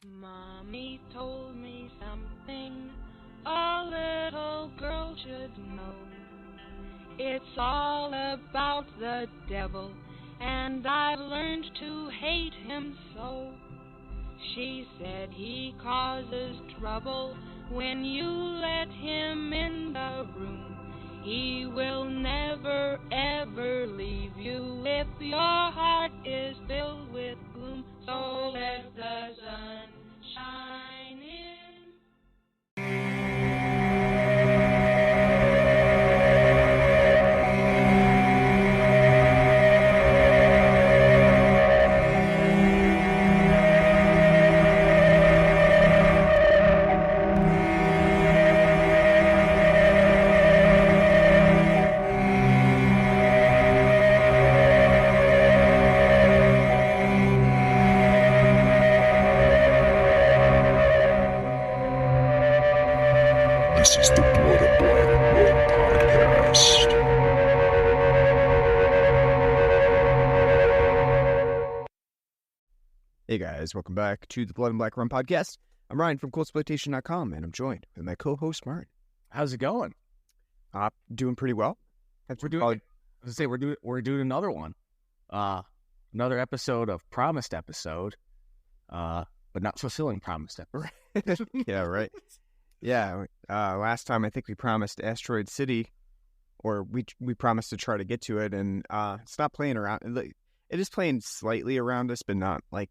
Mommy told me something a little girl should know. It's all about the devil, and I've learned to hate him so. She said he causes trouble when you let him in the room. He will never ever leave you if your heart is filled with gloom. So let the sun shine in. This is the Blood and Black Rum Podcast. Hey guys, welcome back to the Blood and Black Rum Podcast. I'm Ryan from ColdSploitation.com, and I'm joined with my co-host Martin. How's it going? Doing pretty well. We're doing another one. Another episode of Promised Episode, but not fulfilling Promised Episode. Yeah, right. Yeah, last time I think we promised Asteroid City, or we promised to try to get to it, and it's not playing around. It is playing slightly around us, but not like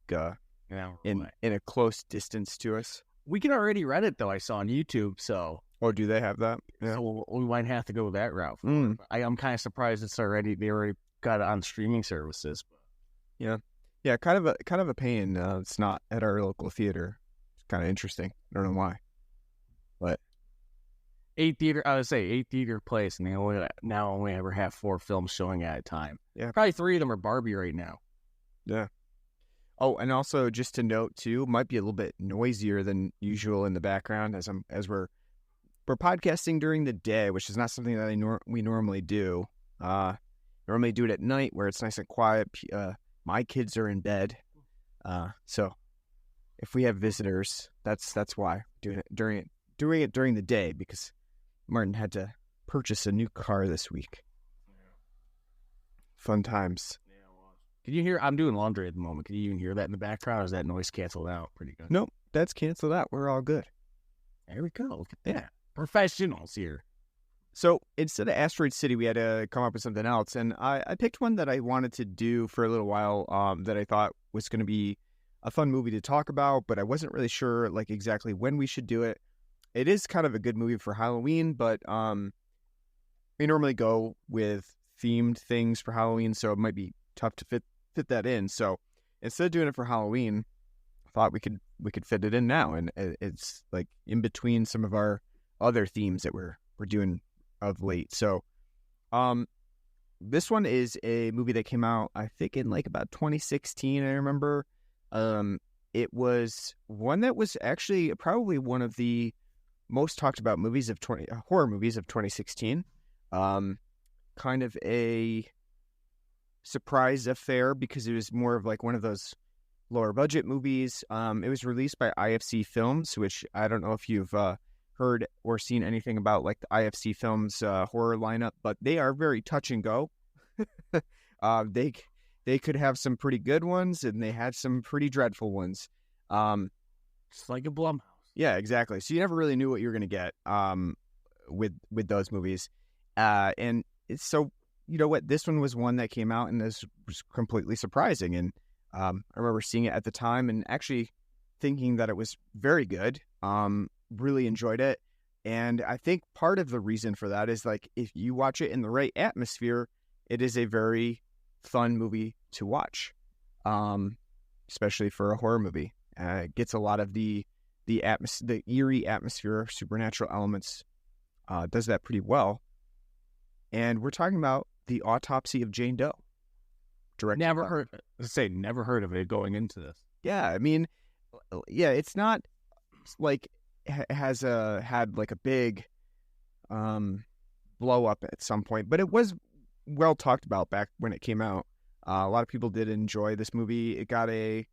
in a close distance to us. We can already rent it though. I saw on YouTube. So, oh, do they have that? Yeah. So we might have to go that route. I'm kind of surprised they already got it on streaming services. Yeah, kind of a pain. It's not at our local theater. It's kind of interesting. I don't know why. But eight theater place, and they only ever have 4 films showing at a time. Yeah, probably 3 of them are Barbie right now. Yeah. Oh, and also just to note too, might be a little bit noisier than usual in the background as we're podcasting during the day, which is not something that we normally do. Normally do it at night where it's nice and quiet. My kids are in bed, so if we have visitors, that's why doing it during the day, because Martin had to purchase a new car this week. Fun times. Can you hear? I'm doing laundry at the moment. Can you even hear that in the background? Or is that noise canceled out pretty good? Nope, that's canceled out. We're all good. There we go. Look at that. Professionals here. So instead of Asteroid City, we had to come up with something else, and I picked one that I wanted to do for a little while. That I thought was going to be a fun movie to talk about, but I wasn't really sure like exactly when we should do it. It is kind of a good movie for Halloween, but we normally go with themed things for Halloween, so it might be tough to fit that in. So instead of doing it for Halloween, I thought we could fit it in now, and it's like in between some of our other themes that we're doing of late. So this one is a movie that came out, I think, in like about 2016. I remember it was one that was actually probably one of the most talked about horror movies of 2016. Kind of a surprise affair because it was more of like one of those lower budget movies. It was released by IFC Films, which I don't know if you've heard or seen anything about like the IFC Films horror lineup, but they are very touch and go. They could have some pretty good ones, and they had some pretty dreadful ones. It's like a Blumhouse. Yeah, exactly. So you never really knew what you were going to get with those movies. And it's so, you know what, this one was one that came out and this was completely surprising. And I remember seeing it at the time and actually thinking that it was very good. Really enjoyed it. And I think part of the reason for that is like if you watch it in the right atmosphere, it is a very fun movie to watch, especially for a horror movie. It gets a lot of the eerie atmosphere, supernatural elements, does that pretty well. And we're talking about the Autopsy of Jane Doe. Never heard of it going into this. Yeah, I mean, yeah, it's not like had like a big blow up at some point, but it was well talked about back when it came out. A lot of people did enjoy this movie. It got a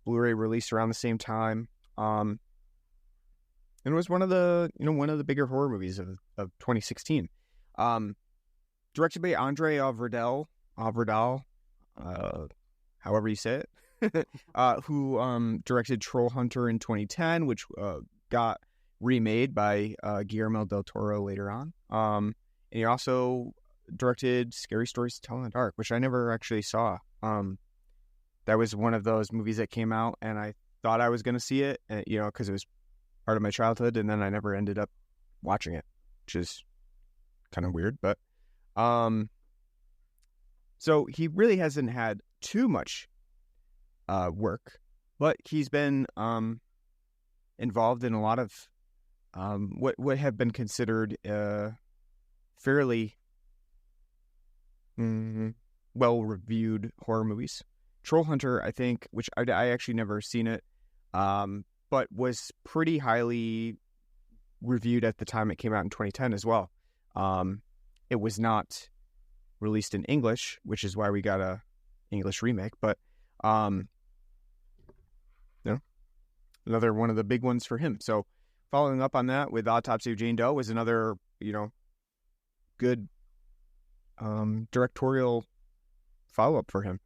Blu-ray release around the same time. And it was one of the bigger horror movies of 2016. Directed by Andre Ovredal, however you say it, who directed Troll Hunter in 2010, which got remade by Guillermo del Toro later on. And he also directed Scary Stories to Tell in the Dark, which I never actually saw. That was one of those movies that came out, and I thought I was going to see it, because it was part of my childhood, and then I never ended up watching it, which is kind of weird. But so he really hasn't had too much work, but he's been involved in a lot of what have been considered fairly well-reviewed horror movies. Troll Hunter, I think, which I actually never seen it, but was pretty highly reviewed at the time it came out in 2010 as well. It was not released in English, which is why we got a English remake, but another one of the big ones for him. So following up on that with Autopsy of Jane Doe was another, good directorial follow-up for him.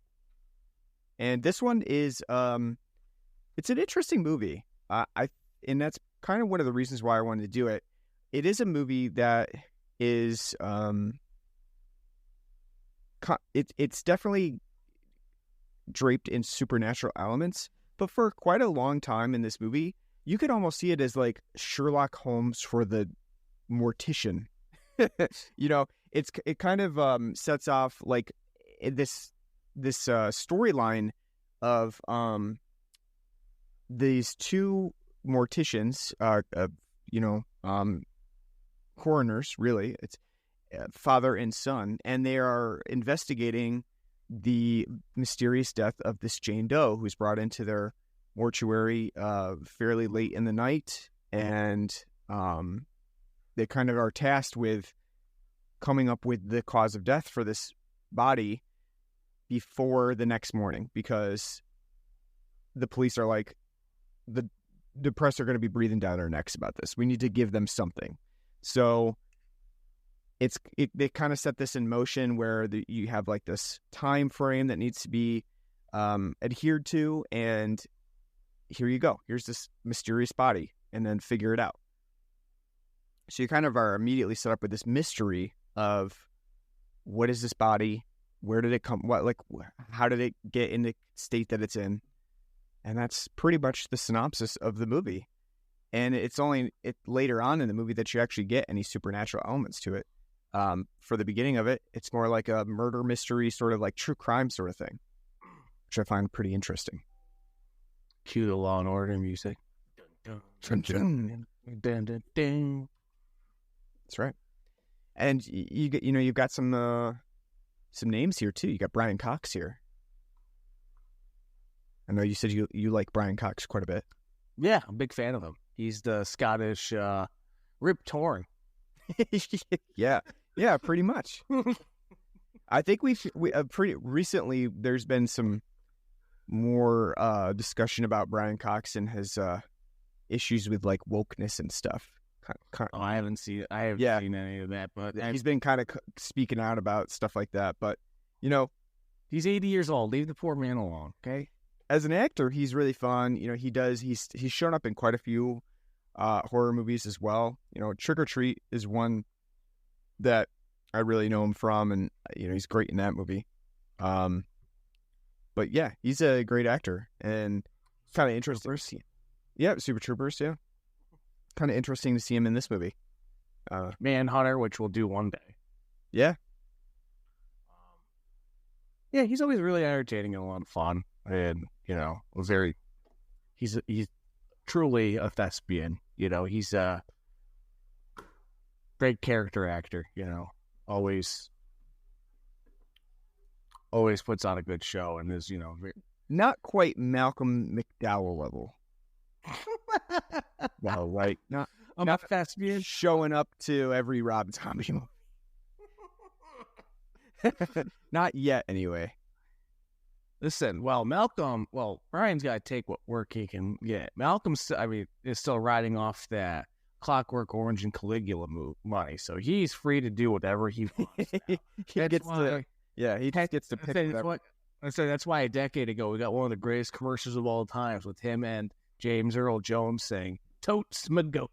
And this one is it's an interesting movie. And that's kind of one of the reasons why I wanted to do it. It is a movie that is it's definitely draped in supernatural elements, but for quite a long time in this movie, you could almost see it as like Sherlock Holmes for the mortician. It kind of sets off like this storyline of these two morticians, coroners, really. It's father and son, and they are investigating the mysterious death of this Jane Doe, who's brought into their mortuary fairly late in the night, and they kind of are tasked with coming up with the cause of death for this body before the next morning, because the police are like, the press are going to be breathing down our necks about this. We need to give them something. So they kind of set this in motion where you have like this time frame that needs to be adhered to, and here you go. Here's this mysterious body, and then figure it out. So you kind of are immediately set up with this mystery of what is this body? Where did it come? How did it get in the state that it's in? And that's pretty much the synopsis of the movie. And it's only later on in the movie that you actually get any supernatural elements to it. For the beginning of it, it's more like a murder mystery, sort of like true crime sort of thing, which I find pretty interesting. Cue the Law and Order music. Dun, dun, dun, dun, dun, dun. That's right. And you've got some names here too. You got Brian Cox here. I know you said you like Brian Cox quite a bit. Yeah, I'm a big fan of him. He's the Scottish Rip Torn. Yeah, pretty much. I think we pretty recently there's been some more discussion about Brian Cox and his issues with like wokeness and stuff. I haven't seen any of that, but he's been kind of speaking out about stuff like that. But he's 80 years old. Leave the poor man alone, okay? As an actor, he's really fun. He's shown up in quite a few horror movies as well. Trick or Treat is one that I really know him from, and he's great in that movie. But yeah, he's a great actor, and kind of interesting. Yeah, Super Troopers. Yeah, kind of interesting to see him in this movie. Manhunter, which we'll do one day. Yeah. Yeah, he's always really entertaining and a lot of fun, and he's truly a thespian. He's a great character actor. Always puts on a good show, and is not quite Malcolm McDowell level. Well, right, not a thespian showing up to every Rob Zombie movie. Not yet, anyway. Listen, Brian's got to take what work he can get. Malcolm's, is still riding off that Clockwork Orange and Caligula money, so he's free to do whatever he wants. he gets to pick whatever. That's why a decade ago we got one of the greatest commercials of all times with him and James Earl Jones saying "Totes my goat."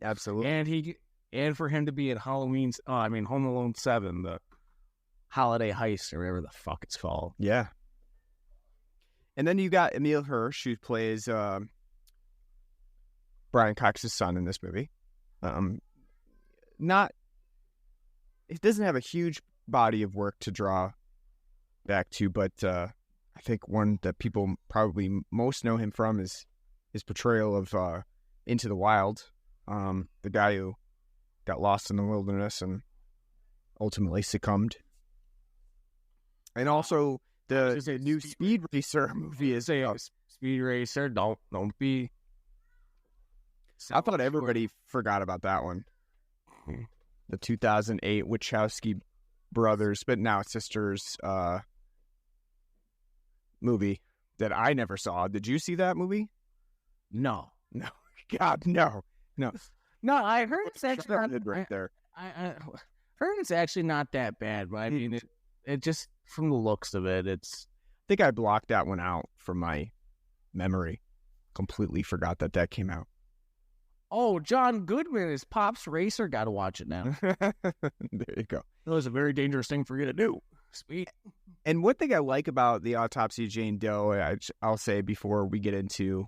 Absolutely. And for him to be in Home Alone 7, the holiday heist or whatever the fuck it's called. Yeah. And then you got Emile Hirsch, who plays Brian Cox's son in this movie. It doesn't have a huge body of work to draw back to, but I think one that people probably most know him from is his portrayal of Into the Wild, the guy who got lost in the wilderness and ultimately succumbed. And also the new Speed Racer movie is Speed Racer. Don't be. I thought everybody forgot about that one. The 2008 Wachowski brothers, but now sisters movie that I never saw. Did you see that movie? No. God, no. I heard it's actually right there. I heard it's actually not that bad, but I mean, it just from the looks of it, I think I blocked that one out from my memory. Completely forgot that came out. Oh, John Goodman is Pop's Racer. Got to watch it now. There you go. That was a very dangerous thing for you to do. Sweet. And one thing I like about the Autopsy of Jane Doe, I'll say before we get into,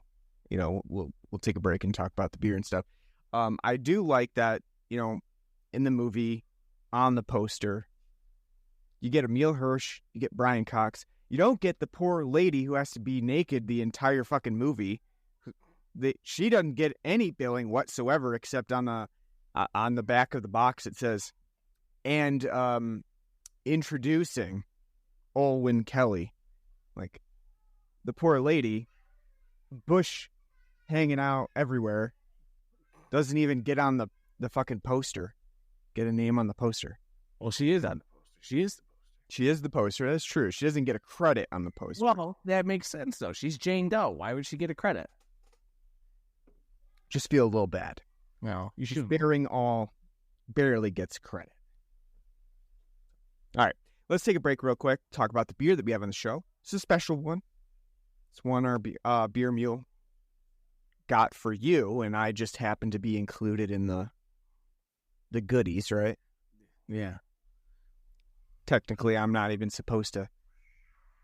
we'll take a break and talk about the beer and stuff. I do like that, in the movie, on the poster, you get Emile Hirsch, you get Brian Cox. You don't get the poor lady who has to be naked the entire fucking movie. She doesn't get any billing whatsoever, except on the back of the box it says, and introducing Olwen Kelly. Like, the poor lady, bush hanging out everywhere, doesn't even get on the fucking poster, get a name on the poster. Well, she is on the poster. She is the poster. That's true. She doesn't get a credit on the poster. Well, that makes sense, though. She's Jane Doe. Why would she get a credit? Just feel a little bad. Well, you should. Bearing all barely gets credit. All right, let's take a break real quick. Talk about the beer that we have on the show. It's a special one. It's one our beer mule got for you, and I just happened to be included in the goodies, right? Yeah. Technically, I'm not even supposed to.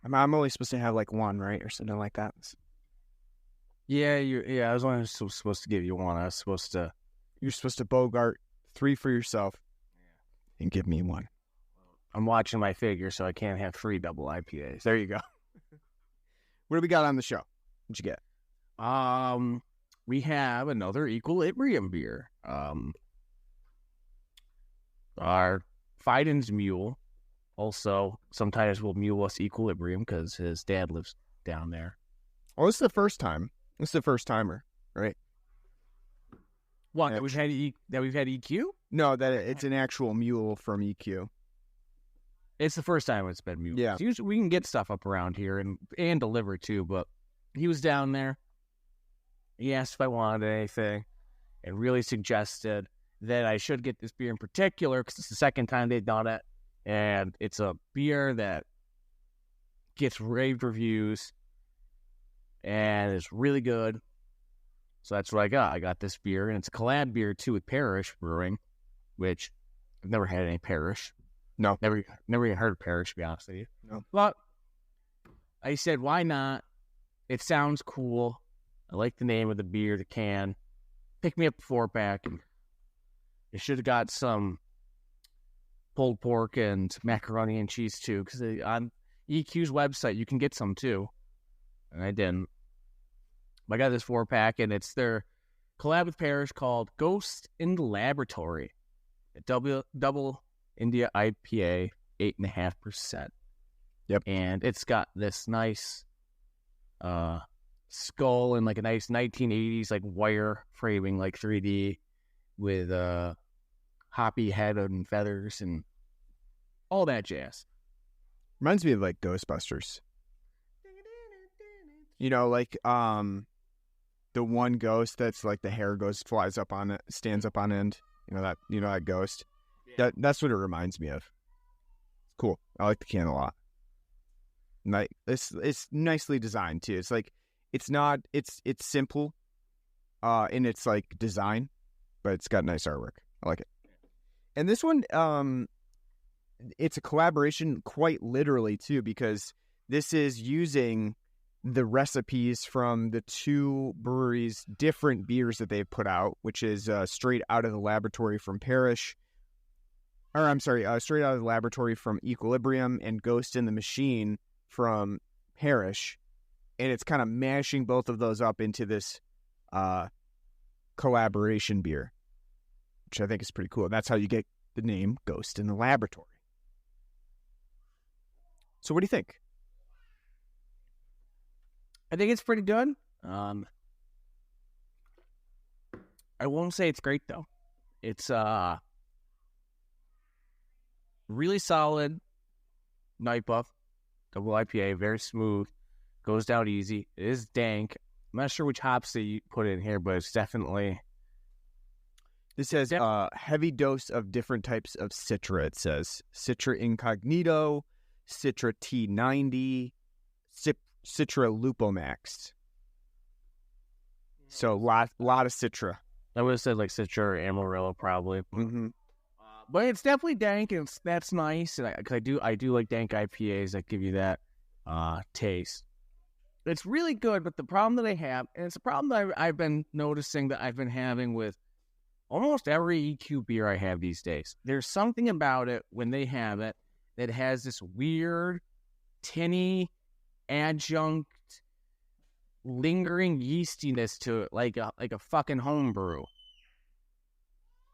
I'm only supposed to have like one, right, or something like that. Yeah, I was only supposed to give you one. You're supposed to bogart 3 for yourself, and give me one. I'm watching my figure, so I can't have 3 double IPAs. There you go. What do we got on the show? What'd you get? We have another Equilibrium beer. Our Fiden's mule also sometimes will mule us Equilibrium because his dad lives down there. Oh, this is the first time. This is the first timer, right? What, that we've had EQ? No, that it's an actual mule from EQ. It's the first time it's been mule. Yeah. Usually we can get stuff up around here and deliver too, but he was down there. He asked if I wanted anything and really suggested that I should get this beer in particular because it's the second time they've done it. And it's a beer that gets raved reviews and it's really good. So that's what I got. I got this beer, and it's a collab beer, too, with Parish Brewing, which I've never had any Parish. No. Never even heard of Parish, to be honest with you. No. But I said, why not? It sounds cool. I like the name of the beer, the can. Pick me up a 4-pack, and it should have got some pulled pork and macaroni and cheese, too, because on EQ's website, you can get some, too. And I didn't. I got this 4-pack, and it's their collab with Parish called Ghost in the Laboratory. A double India IPA, 8.5%. Yep. And it's got this nice skull and like a nice 1980s like wire framing, like 3D, with hoppy head and feathers and all that jazz. Reminds me of like Ghostbusters. You know, like the one ghost that's like the hair flies up on it, stands up on end. You know that ghost. Yeah. That's what it reminds me of. It's cool. I like the can a lot. It's nicely designed too. It's like it's simple in its like design, but it's got nice artwork. I like it. And this one, it's a collaboration quite literally too, because this is using the recipes from the two breweries' different beers that they've put out, which is straight out of the laboratory from Parish. Straight out of the laboratory from Equilibrium and Ghost in the Machine from Parish. And it's kind of mashing both of those up into this collaboration beer, which I think is pretty cool. And that's how you get the name Ghost in the Laboratory. So what do you think? I think it's pretty good. I won't say it's great though. It's really solid night buff, double IPA, very smooth, goes down easy. It is dank. I'm not sure which hops they put in here, but it's definitely. This has a heavy dose of different types of Citra. It says Citra Incognito, Citra T90, Citra Lupomax. So lot of Citra. I would have said like Citra or Amarillo probably. Mm-hmm. But it's definitely dank, and that's nice. And I do like dank IPAs that give you that taste. It's really good, but the problem that I have, and it's a problem that I've been noticing that I've been having with almost every EQ beer I have these days. There's something about it when they have it that has this weird, tinny, adjunct, lingering yeastiness to it, like a fucking homebrew.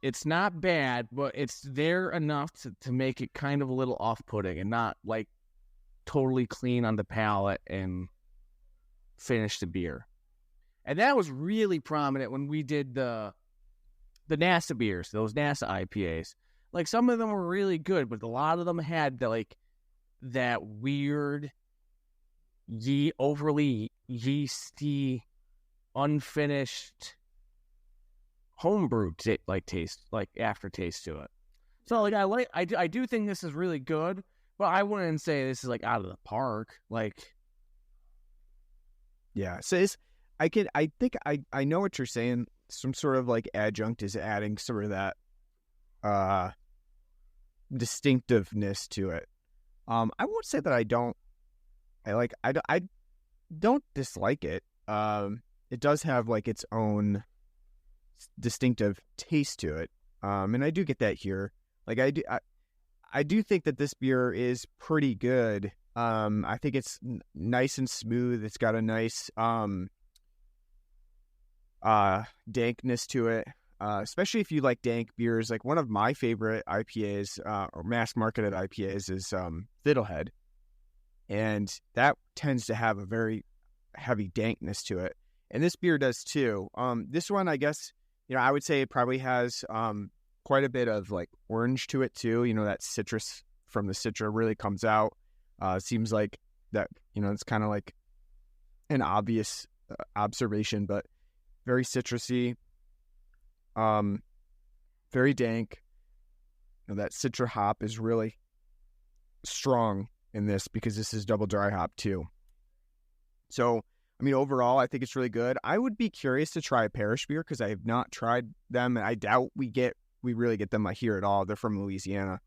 It's not bad, but it's there enough to make it kind of a little off-putting and not like totally clean on the palate and finish the beer. And that was really prominent when we did the NASA beers, those NASA IPAs. Like some of them were really good, but a lot of them had that weird, overly yeasty, unfinished homebrew taste, like aftertaste to it. So like I do think this is really good, but I wouldn't say this is like out of the park. Like, yeah. So I think I know what you're saying. Some sort of like adjunct is adding sort of that distinctiveness to it. I won't say that I don't dislike it. It does have like its own distinctive taste to it. And I do get that here. Like I do think that this beer is pretty good. I think it's nice and smooth. It's got a nice dankness to it, especially if you like dank beers. Like one of my favorite IPAs or mass marketed IPAs is Fiddlehead, and that tends to have a very heavy dankness to it, and this beer does too. This one, I guess, I would say it probably has quite a bit of like orange to it too. That citrus from the Citra really comes out. Seems like that, it's kind of like an obvious observation, but very citrusy, very dank. That Citra hop is really strong in this because this is double dry hop too. So, overall, I think it's really good. I would be curious to try a Parish beer because I have not tried them, and I doubt we really get them here at all. They're from Louisiana.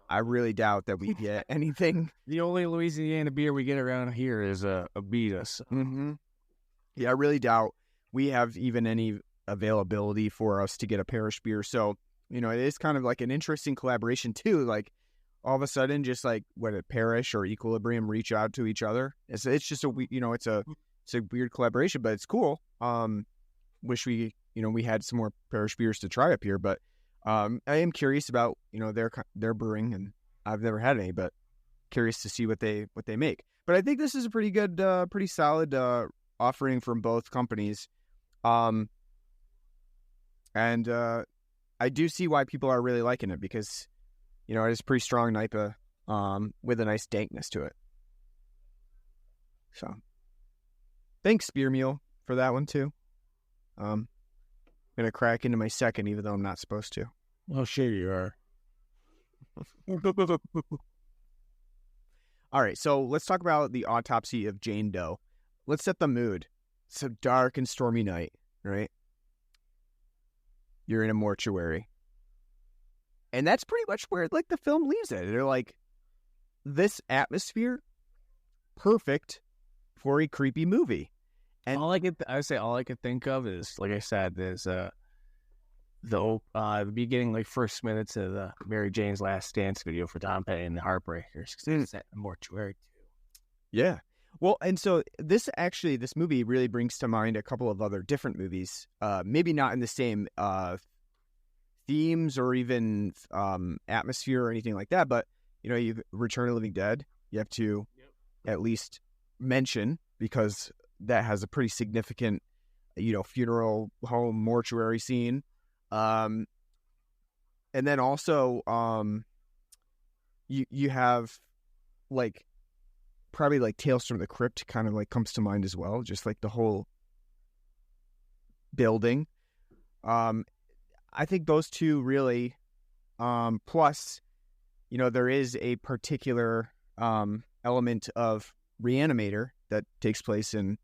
I really doubt that we get anything. The only Louisiana beer we get around here is a Beatus. Mm-hmm. Yeah, I really doubt we have even any availability for us to get a Parish beer. So, it is kind of like an interesting collaboration too. Like all of a sudden, just like what a Parish or Equilibrium reach out to each other. It's just it's a weird collaboration, but it's cool. Wish we had some more Parish beers to try up here, but I am curious about their brewing, and I've never had any, but curious to see what they make. But I think this is a pretty good, pretty solid offering from both companies. And I do see why people are really liking it because, it is a pretty strong NIPA with a nice dankness to it. So, thanks, Beer Mule, for that one too. I'm gonna crack into my second, even though I'm not supposed to. Oh, sure you are. All right, so let's talk about the Autopsy of Jane Doe. Let's set the mood. It's a dark and stormy night, right? You're in a mortuary. And that's pretty much where, like, the film leaves it. They're like, this atmosphere, perfect for a creepy movie. And all I could think of is, like I said, is the beginning, like, first minutes of the Mary Jane's Last Dance video for Don Petty and the Heartbreakers. It's set in a mortuary too. Yeah. Well, and so this movie really brings to mind a couple of other different movies, maybe not in the same themes or even atmosphere or anything like that, but, you know, you Return of the Living Dead, you have to at least mention, because that has a pretty significant, you know, funeral home mortuary scene. And then also you have, like, probably like Tales from the Crypt kind of like comes to mind as well, just like the whole building. I think those two really, plus, you know, there is a particular element of Reanimator that takes place in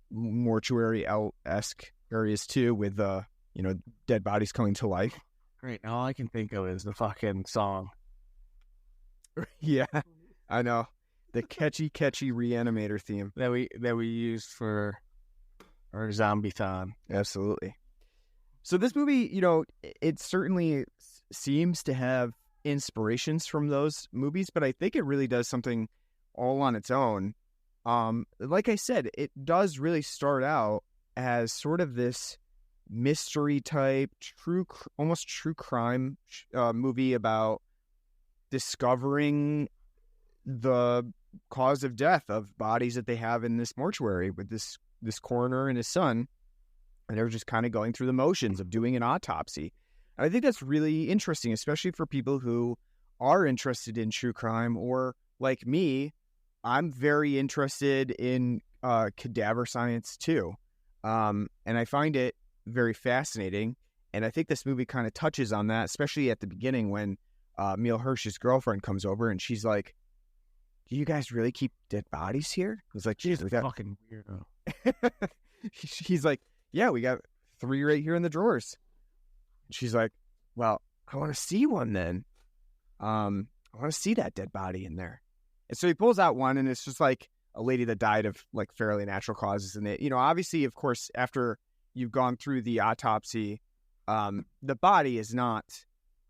mortuary-esque areas too, with you know, dead bodies coming to life. Great. All I can think of is the fucking song. Yeah, I know. The catchy Reanimator theme that we used for our Zombie-thon. Absolutely. So this movie, you know, it certainly seems to have inspirations from those movies, but I think it really does something all on its own. Like I said, it does really start out as sort of this mystery type, almost true crime movie about discovering the cause of death of bodies that they have in this mortuary with this coroner and his son, and they're just kind of going through the motions of doing an autopsy. And I think that's really interesting, especially for people who are interested in true crime, or like me, I'm very interested in cadaver science too, and I find it very fascinating. And I think this movie kind of touches on that, especially at the beginning when Emil Hirsch's girlfriend comes over and she's like, "Do you guys really keep dead bodies here?" He's like, "She's a fucking weirdo." He's like, "Yeah, we got 3 right here in the drawers." She's like, "Well, I want to see one then. I want to see that dead body in there." And so he pulls out one, and it's just like a lady that died of like fairly natural causes. And you know, obviously, of course, after you've gone through the autopsy, the body is not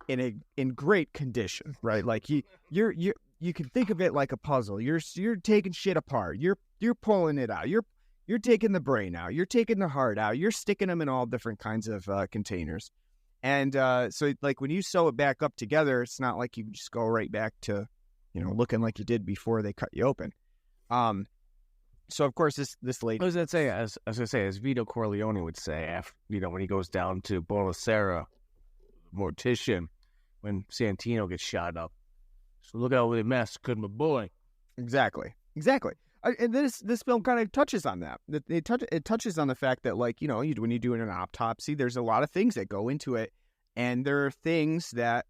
in great condition, right? Like you can think of it like a puzzle. You're taking shit apart. You're pulling it out. You're taking the brain out. You're taking the heart out. You're sticking them in all different kinds of containers. And so, like, when you sew it back up together, it's not like you just go right back to, you know, looking like you did before they cut you open. So of course this lady. I was gonna say, as Vito Corleone would say, after, you know, when he goes down to Bonacera, mortician, when Santino gets shot up. So look out with a mess, could my boy. Exactly. And this film kind of touches on that. It touches on the fact that, like, you know, when you do an autopsy, there's a lot of things that go into it, and there are things that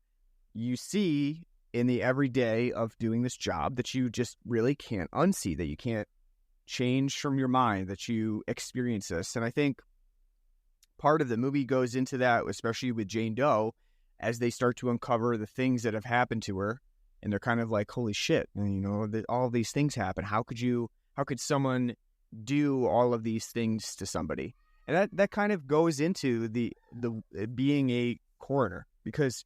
you see in the everyday of doing this job that you just really can't unsee, that you can't change from your mind, that you experience this. And I think part of the movie goes into that, especially with Jane Doe, as they start to uncover the things that have happened to her. And they're kind of like, holy shit, and, you know, all these things happen. How could someone do all of these things to somebody? And that kind of goes into the being a coroner, because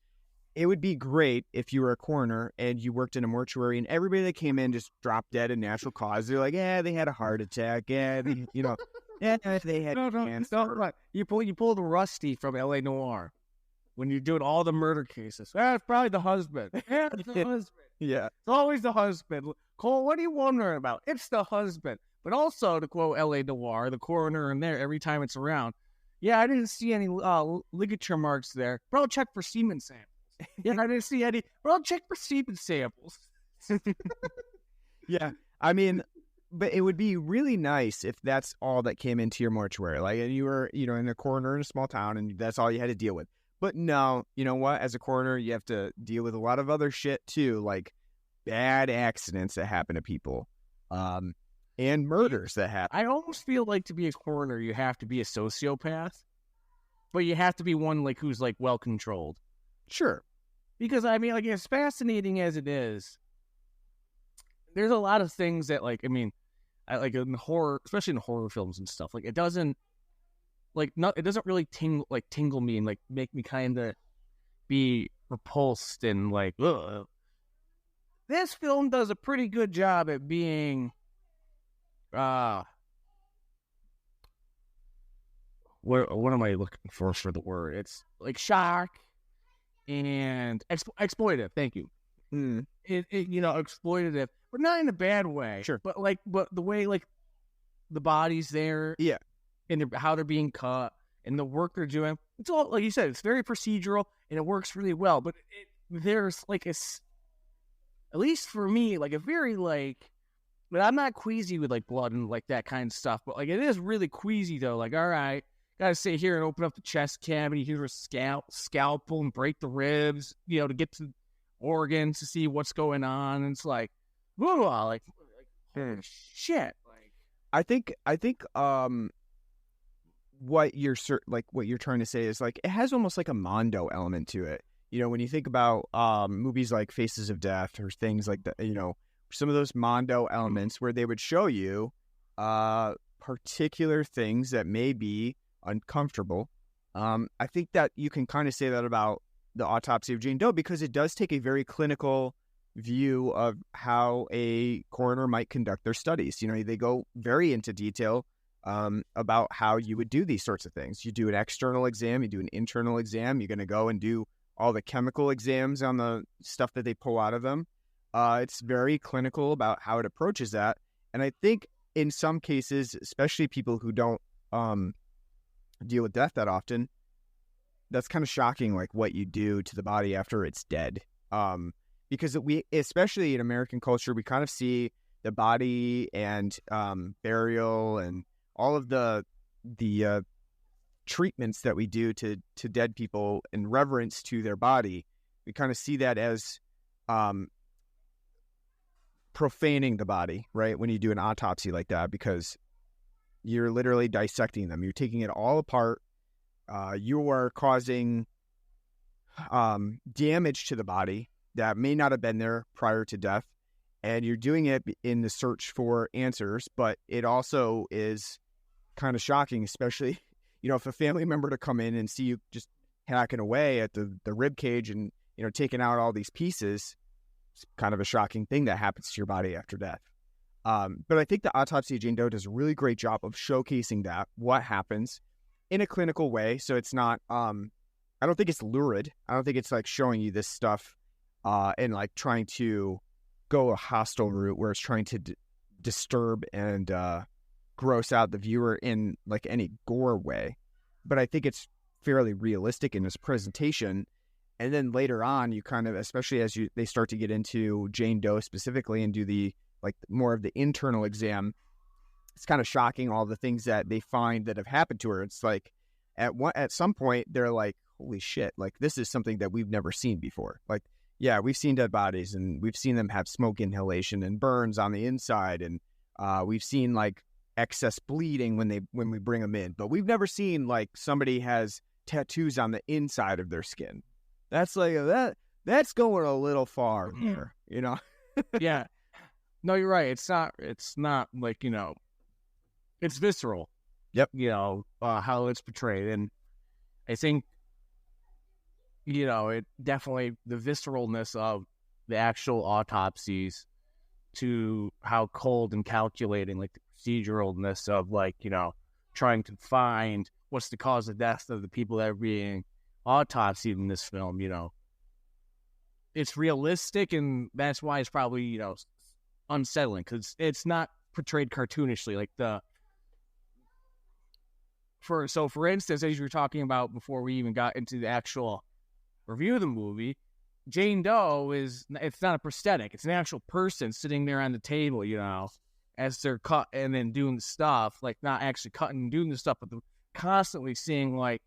it would be great if you were a coroner and you worked in a mortuary and everybody that came in just dropped dead in natural cause. They're like, yeah, they had a heart attack. Yeah, you know, yeah, they had cancer. No, right. You pull the Rusty from L.A. Noir. When you're doing all the murder cases, it's probably the husband. Yeah, it's the husband. Yeah. It's always the husband. Cole, what are you wondering about? It's the husband. But also, to quote L.A. Noir, the coroner in there, every time it's around, yeah, I didn't see any ligature marks there. Bro, check for semen samples. Yeah, I didn't see any. Bro, check for semen samples. Yeah, I mean, but it would be really nice if that's all that came into your mortuary. Like, and you were, in a coroner in a small town, and that's all you had to deal with. But no, you know what? As a coroner, you have to deal with a lot of other shit too, like bad accidents that happen to people, and murders that happen. I almost feel like to be a coroner, you have to be a sociopath, but you have to be one like who's like well controlled. Sure. Because I mean, like, as fascinating as it is, there's a lot of things that, like, I mean, I like in horror, especially in horror films and stuff. Like, it doesn't, like, it doesn't really tingle me and like make me kind of be repulsed and like, ugh. This film does a pretty good job at being, what am I looking for the word? It's like shock and exploitative. Thank you. Exploitative, but not in a bad way. Sure. But the way like the body's there, Yeah, and how they're being cut and the work they're doing. It's all, like you said, it's very procedural and it works really well. But there's like at least for me, like a very like. But I'm not queasy with like blood and like that kind of stuff. But like it is really queasy though. Like, all right, gotta sit here and open up the chest cavity, here's a scalpel and break the ribs, to get to organs to see what's going on. And it's like, whoa, like holy shit. Like, I think what you're trying to say is like it has almost like a Mondo element to it. When you think about movies like Faces of Death or things like that, some of those Mondo elements where they would show you particular things that may be uncomfortable. I think that you can kind of say that about the Autopsy of Jane Doe because it does take a very clinical view of how a coroner might conduct their studies. They go very into detail about how you would do these sorts of things. You do an external exam, you do an internal exam, you're going to go and do all the chemical exams on the stuff that they pull out of them. It's very clinical about how it approaches that. And I think in some cases, especially people who don't deal with death that often, that's kind of shocking, like what you do to the body after it's dead. Because we, especially in American culture, we kind of see the body and burial and all of the treatments that we do to dead people in reverence to their body. We kind of see that as profaning the body, right? When you do an autopsy like that, because you're literally dissecting them. You're taking it all apart. You are causing damage to the body that may not have been there prior to death. And you're doing it in the search for answers, but it also is kind of shocking, especially, if a family member to come in and see you just hacking away at the rib cage and, taking out all these pieces. It's kind of a shocking thing that happens to your body after death. But I think the Autopsy of Jane Doe does a really great job of showcasing that, what happens in a clinical way. So it's not, I don't think it's lurid. I don't think it's like showing you this stuff and like trying to go a hostile route where it's trying to disturb and gross out the viewer in like any gore way. But I think it's fairly realistic in its presentation. And then later on, you kind of, especially as they start to get into Jane Doe specifically and do the like more of the internal exam, it's kind of shocking all the things that they find that have happened to her. It's like at some point they're like, holy shit, like this is something that we've never seen before. Like, yeah, we've seen dead bodies and we've seen them have smoke inhalation and burns on the inside. And we've seen like excess bleeding when we bring them in, but we've never seen like somebody has tattoos on the inside of their skin. That's like that's going a little far there, Yeah. No, you're right. It's not like, it's visceral. Yep. How it's portrayed. And I think, it definitely the visceralness of the actual autopsies to how cold and calculating, like the proceduralness of like, trying to find what's the cause of death of the people that are being autopsied in this film, it's realistic, and that's why it's probably, unsettling, because it's not portrayed cartoonishly. Like for instance, as you were talking about before we even got into the actual review of the movie, Jane Doe it's not a prosthetic. It's an actual person sitting there on the table, as they're cut and then doing the stuff, like not actually cutting and doing the stuff, but constantly seeing like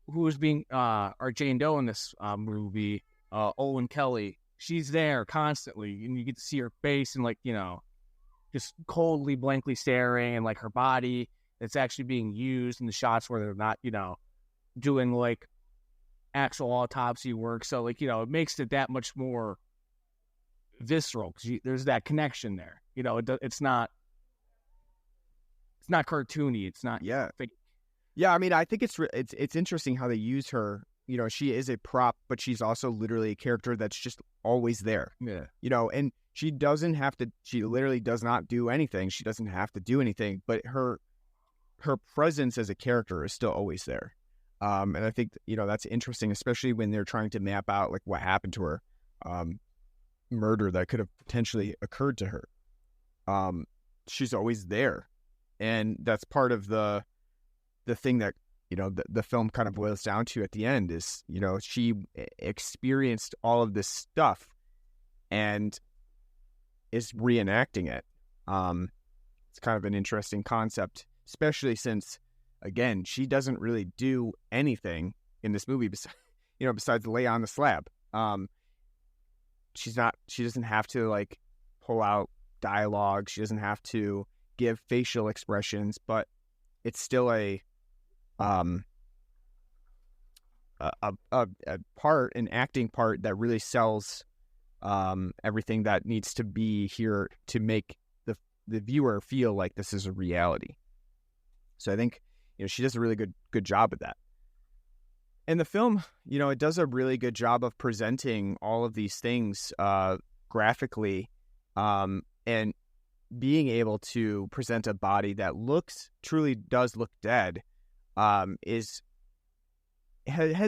who is being our Jane Doe in this movie, Owen Kelly. She's there constantly, and you get to see her face and like just coldly, blankly staring, and like her body that's actually being used in the shots where they're not doing like actual autopsy work. So like it makes it that much more visceral because there's that connection there. It's not cartoony. It's not fake. Yeah, I mean, I think it's interesting how they use her. She is a prop, but she's also literally a character that's just always there. Yeah. And she doesn't have to. She literally does not do anything. She doesn't have to do anything, but her presence as a character is still always there. And I think that's interesting, especially when they're trying to map out like what happened to her, murder that could have potentially occurred to her. She's always there, and that's part of the thing that the film kind of boils down to at the end is she experienced all of this stuff and is reenacting it. It's kind of an interesting concept, especially since again she doesn't really do anything in this movie besides lay on the slab. She doesn't have to like pull out dialogue. She doesn't have to give facial expressions, but it's still an acting part that really sells everything that needs to be here to make the viewer feel like this is a reality. So I think she does a really good job at that. And the film, it does a really good job of presenting all of these things graphically, and being able to present a body that truly does look dead, has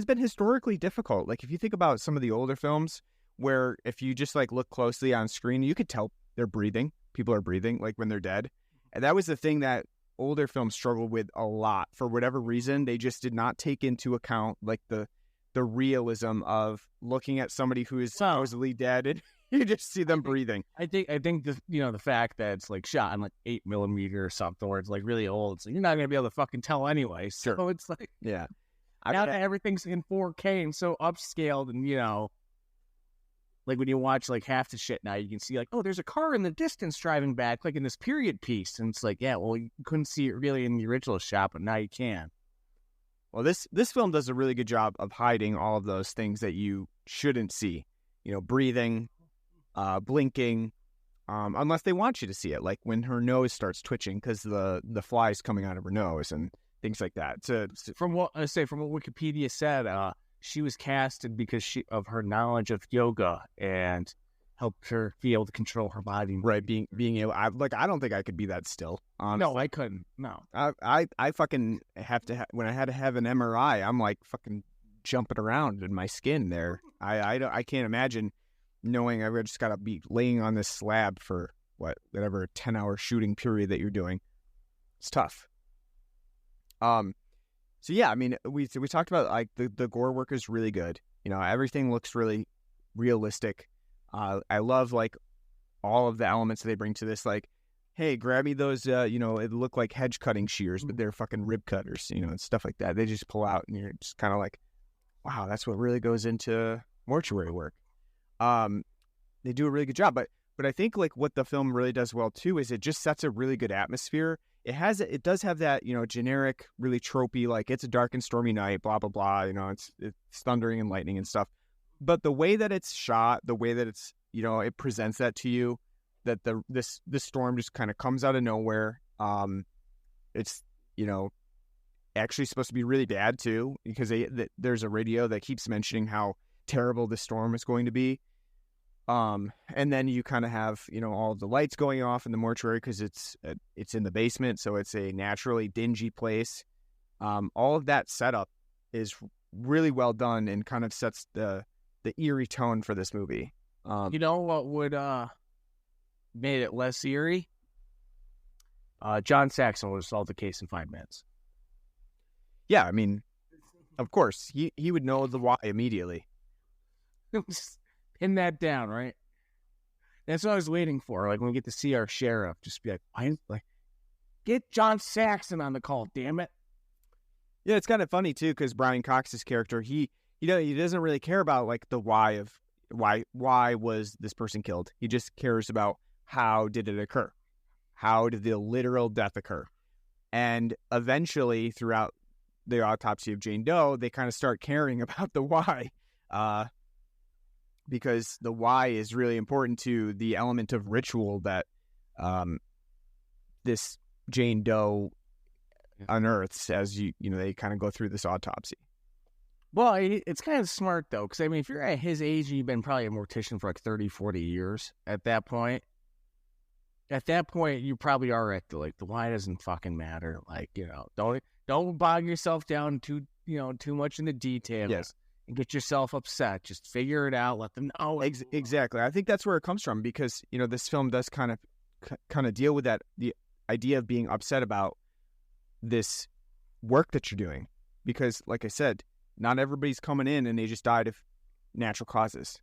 been historically difficult. Like if you think about some of the older films, where if you just like look closely on screen, you could tell they're breathing. People are breathing like when they're dead, and that was the thing that older films struggled with a lot. For whatever reason, they just did not take into account like the realism of looking at somebody who is supposedly dead and you just see them breathing. I think the fact that it's like shot on like 8mm or something, where it's like really old, so you're not gonna be able to fucking tell anyway. So Sure. it's like Yeah. now that everything's in 4K and so upscaled, and like when you watch like half the shit now, you can see like, oh, there's a car in the distance driving back, like in this period piece, and it's like, yeah, well, you couldn't see it really in the original shot, but now you can. Well, this film does a really good job of hiding all of those things that you shouldn't see. Breathing, blinking, unless they want you to see it, like when her nose starts twitching because the fly's coming out of her nose and things like that. So from what Wikipedia said, she was casted because of her knowledge of yoga and helped her be able to control her body. Right, being able, I don't think I could be that still. Honestly. No, I couldn't. No, I fucking have to. When I had to have an MRI, I'm like fucking jumping around in my skin there. I can't imagine knowing I've just got to be laying on this slab for whatever 10-hour shooting period that you're doing. It's tough. So yeah, I mean, we talked about like the gore work is really good. Everything looks really realistic. I love like all of the elements that they bring to this. Like, hey, grab me those. It look like hedge cutting shears, but they're fucking rib cutters. And stuff like that. They just pull out, and you're just kind of like, wow, that's what really goes into mortuary work. They do a really good job, but I think like what the film really does well too is it just sets a really good atmosphere. It does have that, generic, really tropey, like it's a dark and stormy night, blah, blah, blah. It's thundering and lightning and stuff. But the way that it's shot, the way that it's, it presents that to you, that this storm just kind of comes out of nowhere. It's, actually supposed to be really bad too, because there's a radio that keeps mentioning how terrible this storm is going to be. And then you kind of have, all of the lights going off in the mortuary because it's in the basement. So it's a naturally dingy place. All of that setup is really well done and kind of sets the eerie tone for this movie. What would made it less eerie? John Saxon would have solved the case in 5 minutes. Yeah, I mean, of course, he would know the why immediately. Just pin that down, right? That's what I was waiting for. Like when we get to see our sheriff, just be like, get John Saxon on the call, damn it. Yeah, it's kind of funny too because Brian Cox's character, he doesn't really care about like the why of why was this person killed. He just cares about how did it occur, how did the literal death occur, and eventually throughout the autopsy of Jane Doe, they kind of start caring about the why, because the why is really important to the element of ritual that this Jane Doe unearths as they kind of go through this autopsy. Well, it's kind of smart, though, because, I mean, if you're at his age, you've been probably a mortician for like 30, 40 years at that point. At that point, you probably are at the why doesn't fucking matter. Like, don't bog yourself down too much into details. Yes. And get yourself upset. Just figure it out. Let them know. Exactly. I think that's where it comes from because, this film does kind of deal with that, the idea of being upset about this work that you're doing. Because, like I said, not everybody's coming in and they just died of natural causes.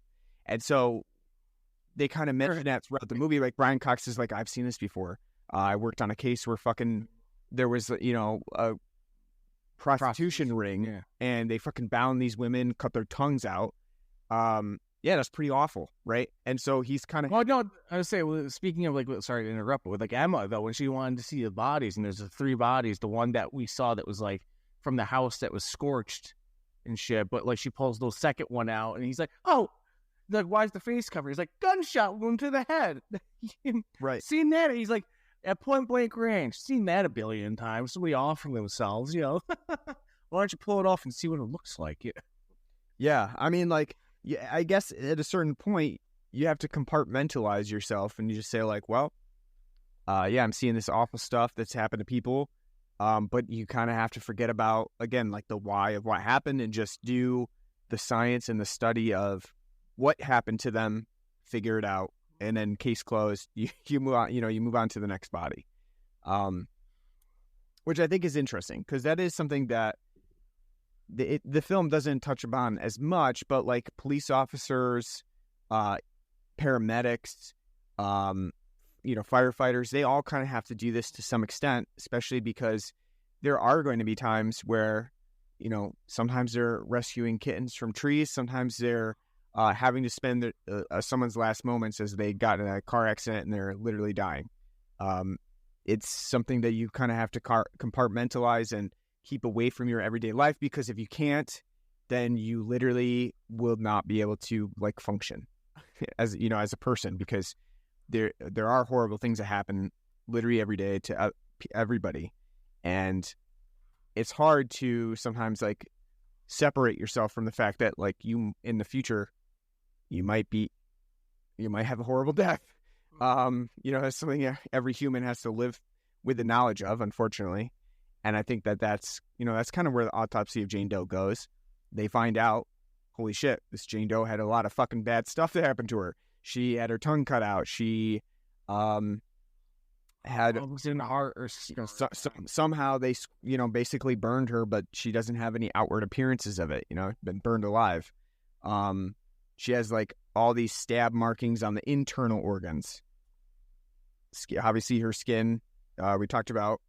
And so they kind of mention that throughout the movie. Like Brian Cox is like, I've seen this before. I worked on a case where there was, a prostitution ring and they fucking bound these women, cut their tongues out. Yeah, that's pretty awful, right? And so he's kind of... Well, no, I would say, speaking of, sorry to interrupt, but with, Emma, though, when she wanted to see the bodies, and there's the 3 bodies, the one that we saw that was, from the house that was scorched and shit, but, she pulls the second one out, and he's like, oh, why's the face covered? He's like, gunshot wound to the head. Right. Seen that? He's like, at point-blank range. Seen that a billion times. Somebody offering themselves, Why don't you pull it off and see what it looks like? Yeah, I mean, yeah, I guess at a certain point, you have to compartmentalize yourself and you just say well, yeah, I'm seeing this awful stuff that's happened to people. But you kind of have to forget about, again, the why of what happened and just do the science and the study of what happened to them, figure it out. And then case closed, you move on, you move on to the next body. Which I think is interesting because that is something that the film doesn't touch upon as much, but police officers, paramedics, firefighters, they all kind of have to do this to some extent, especially because there are going to be times where, sometimes they're rescuing kittens from trees. Sometimes they're having to spend someone's last moments as they got in a car accident and they're literally dying. It's something that you kind of have to compartmentalize and keep away from your everyday life, because if you can't, then you literally will not be able to function as as a person, because there are horrible things that happen literally every day to everybody, and it's hard to sometimes separate yourself from the fact that you in the future you might have a horrible death. That's something every human has to live with the knowledge of, unfortunately. And I think that's kind of where the autopsy of Jane Doe goes. They find out, holy shit, this Jane Doe had a lot of fucking bad stuff that happened to her. She had her tongue cut out. She had in the heart, or somehow they basically burned her, but she doesn't have any outward appearances of it. Been burned alive. She has all these stab markings on the internal organs. Obviously, her skin, we talked about,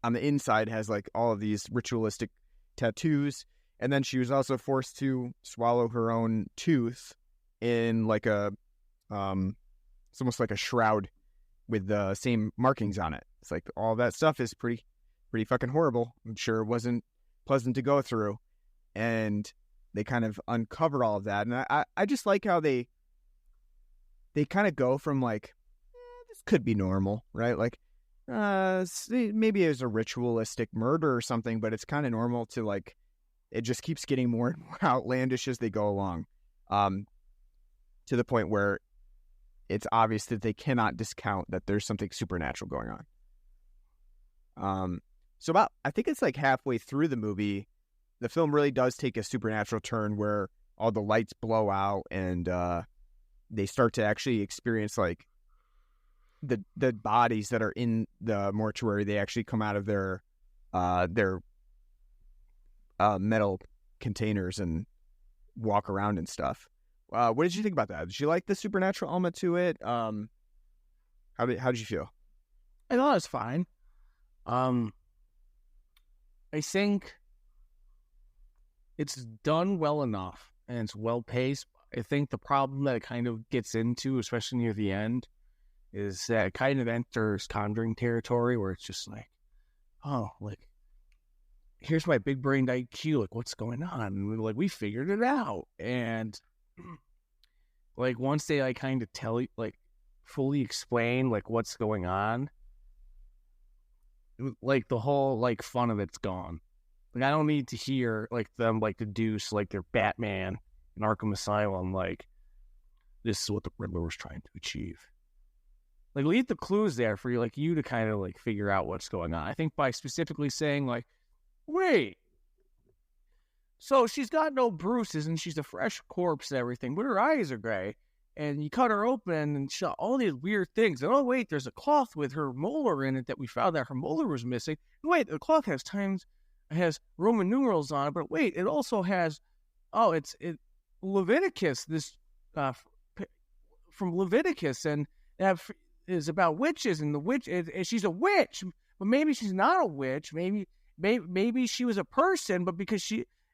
on the inside has all of these ritualistic tattoos. And then she was also forced to swallow her own tooth in it's almost like a shroud with the same markings on it. It's all that stuff is pretty fucking horrible. I'm sure it wasn't pleasant to go through. And they kind of uncover all of that. And I just like how they kind of go from this could be normal, right? Maybe it was a ritualistic murder or something, but it's kind of normal to it just keeps getting more and more outlandish as they go along, to the point where it's obvious that they cannot discount that there's something supernatural going on. So I think it's halfway through the movie, the film really does take a supernatural turn where all the lights blow out and they start to actually experience the bodies that are in the mortuary. They actually come out of their metal containers and walk around and stuff. What did you think about that? Did you like the supernatural element to it? How did you feel? I thought it was fine. I think it's done well enough and it's well paced. I think the problem that it kind of gets into, especially near the end, is that it kind of enters Conjuring territory where it's just like, oh, like, here's my big brained IQ, like, what's going on? And we figured it out. And like, once they like kind of tell you, like, fully explain like what's going on, like the whole like fun of it's gone. Like, I don't need to hear like them like deduce like they're Batman in Arkham Asylum, like, this is what the Riddler was trying to achieve. Like, leave the clues there for you, like, you to kind of like figure out what's going on. I think by specifically saying like, wait, so she's got no bruises and she's a fresh corpse and everything, but her eyes are gray. And you cut her open and she saw all these weird things. And oh, wait, there's a cloth with her molar in it that we found that her molar was missing. And wait, the cloth has Roman numerals on it, but wait, it also has, it's Leviticus, this from Leviticus, and that is about witches, and the witch, she's a witch, but maybe she's not a witch. Maybe she was a person, but because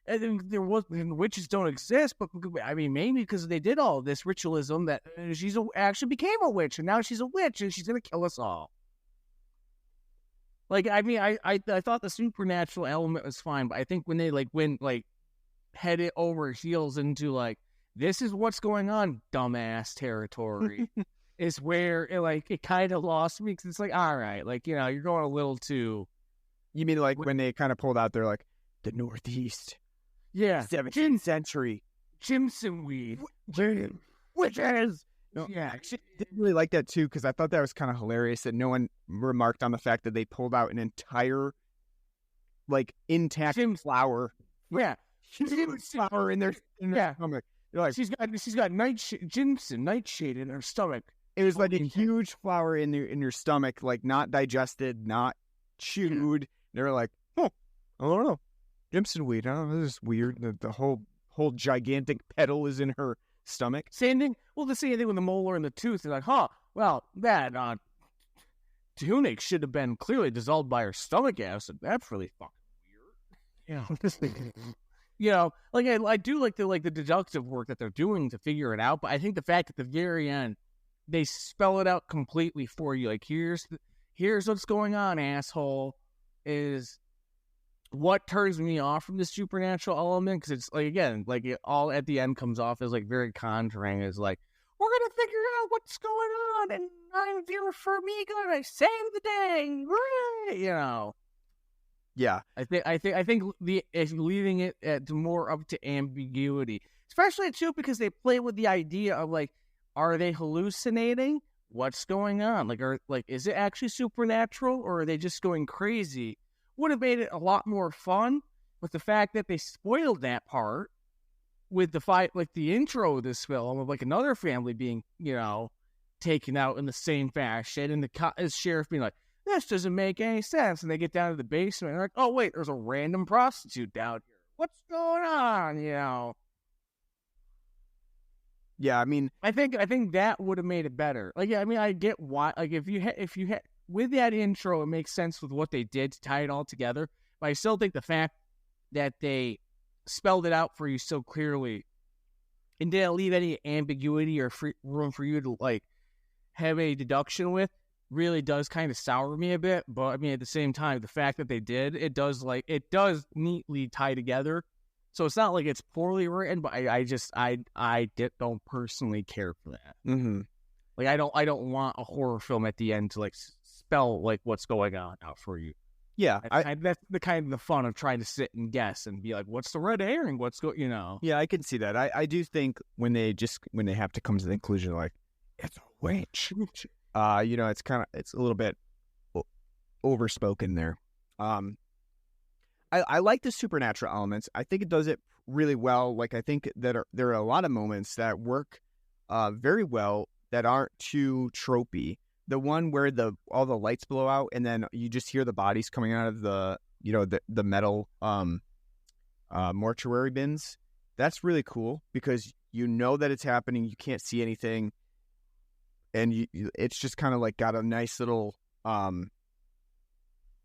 witches don't exist, but I mean, maybe because they did all this ritualism that she's actually became a witch, and now she's a witch, and she's gonna kill us all. Like, I mean, I thought the supernatural element was fine, but I think when they went head it over heels into like, this is what's going on, dumbass territory, is where it kind of lost me, because it's like, all right, like, you're going a little too. You mean like when they kind of pulled out, they're like, the Northeast, 17th century, Jimson weed, witches. No, yeah, I actually didn't really like that too, because I thought that was kind of hilarious that no one remarked on the fact that they pulled out an entire intact flower. Yeah. Flower in their stomach. They're like, she's got nightshade in her stomach. It was like a huge flower in your stomach, like not digested, not chewed. Yeah. They were like, oh, I don't know, Jimson weed. I don't know, this is weird. The whole gigantic petal is in her stomach. Same thing. Well, the same thing with the molar and the tooth. They're like, well, that tunic should have been clearly dissolved by her stomach acid. That's really fucking weird. Yeah. I do like the deductive work that they're doing to figure it out, but I think the fact at the very end they spell it out completely for you. Like, here's what's going on, asshole, is what turns me off from the supernatural element, because it's like, again, like, it all at the end comes off as like very Conjuring, is like, we're gonna figure out what's going on, and I'm here for me, gonna save the day, Yeah, I think if leaving it to more up to ambiguity, especially too because they play with the idea of like, are they hallucinating? What's going on? Is it actually supernatural, or are they just going crazy? Would have made it a lot more fun with the fact that they spoiled that part with the intro of this film of like another family being, taken out in the same fashion, and the sheriff being like, this doesn't make any sense. And they get down to the basement and they're like, oh, wait, there's a random prostitute down here. What's going on? Yeah, I mean, I think that would have made it better. Like, yeah, I mean, I get why. Like, if you had with that intro, it makes sense with what they did to tie it all together. But I still think the fact that they spelled it out for you so clearly and didn't leave any ambiguity or room for you to like have a deduction with really does kind of sour me a bit. But I mean, at the same time, the fact that they did, it does neatly tie together. So it's not like it's poorly written, but I don't personally care for that. Mm-hmm. Like, I don't want a horror film at the end to like spell like what's going on out for you. Yeah, that's the kind of the fun of trying to sit and guess and be like, what's the red herring? What's Yeah, I can see that. I do think when they have to come to the conclusion like, it's a witch. It's a little bit overspoken there. I like the supernatural elements. I think it does it really well. Like, I think that there are a lot of moments that work very well that aren't too tropey. The one where all the lights blow out and then you just hear the bodies coming out of the metal mortuary bins. That's really cool because You know that it's happening. You can't see anything. And it's just kind of like got a nice little, I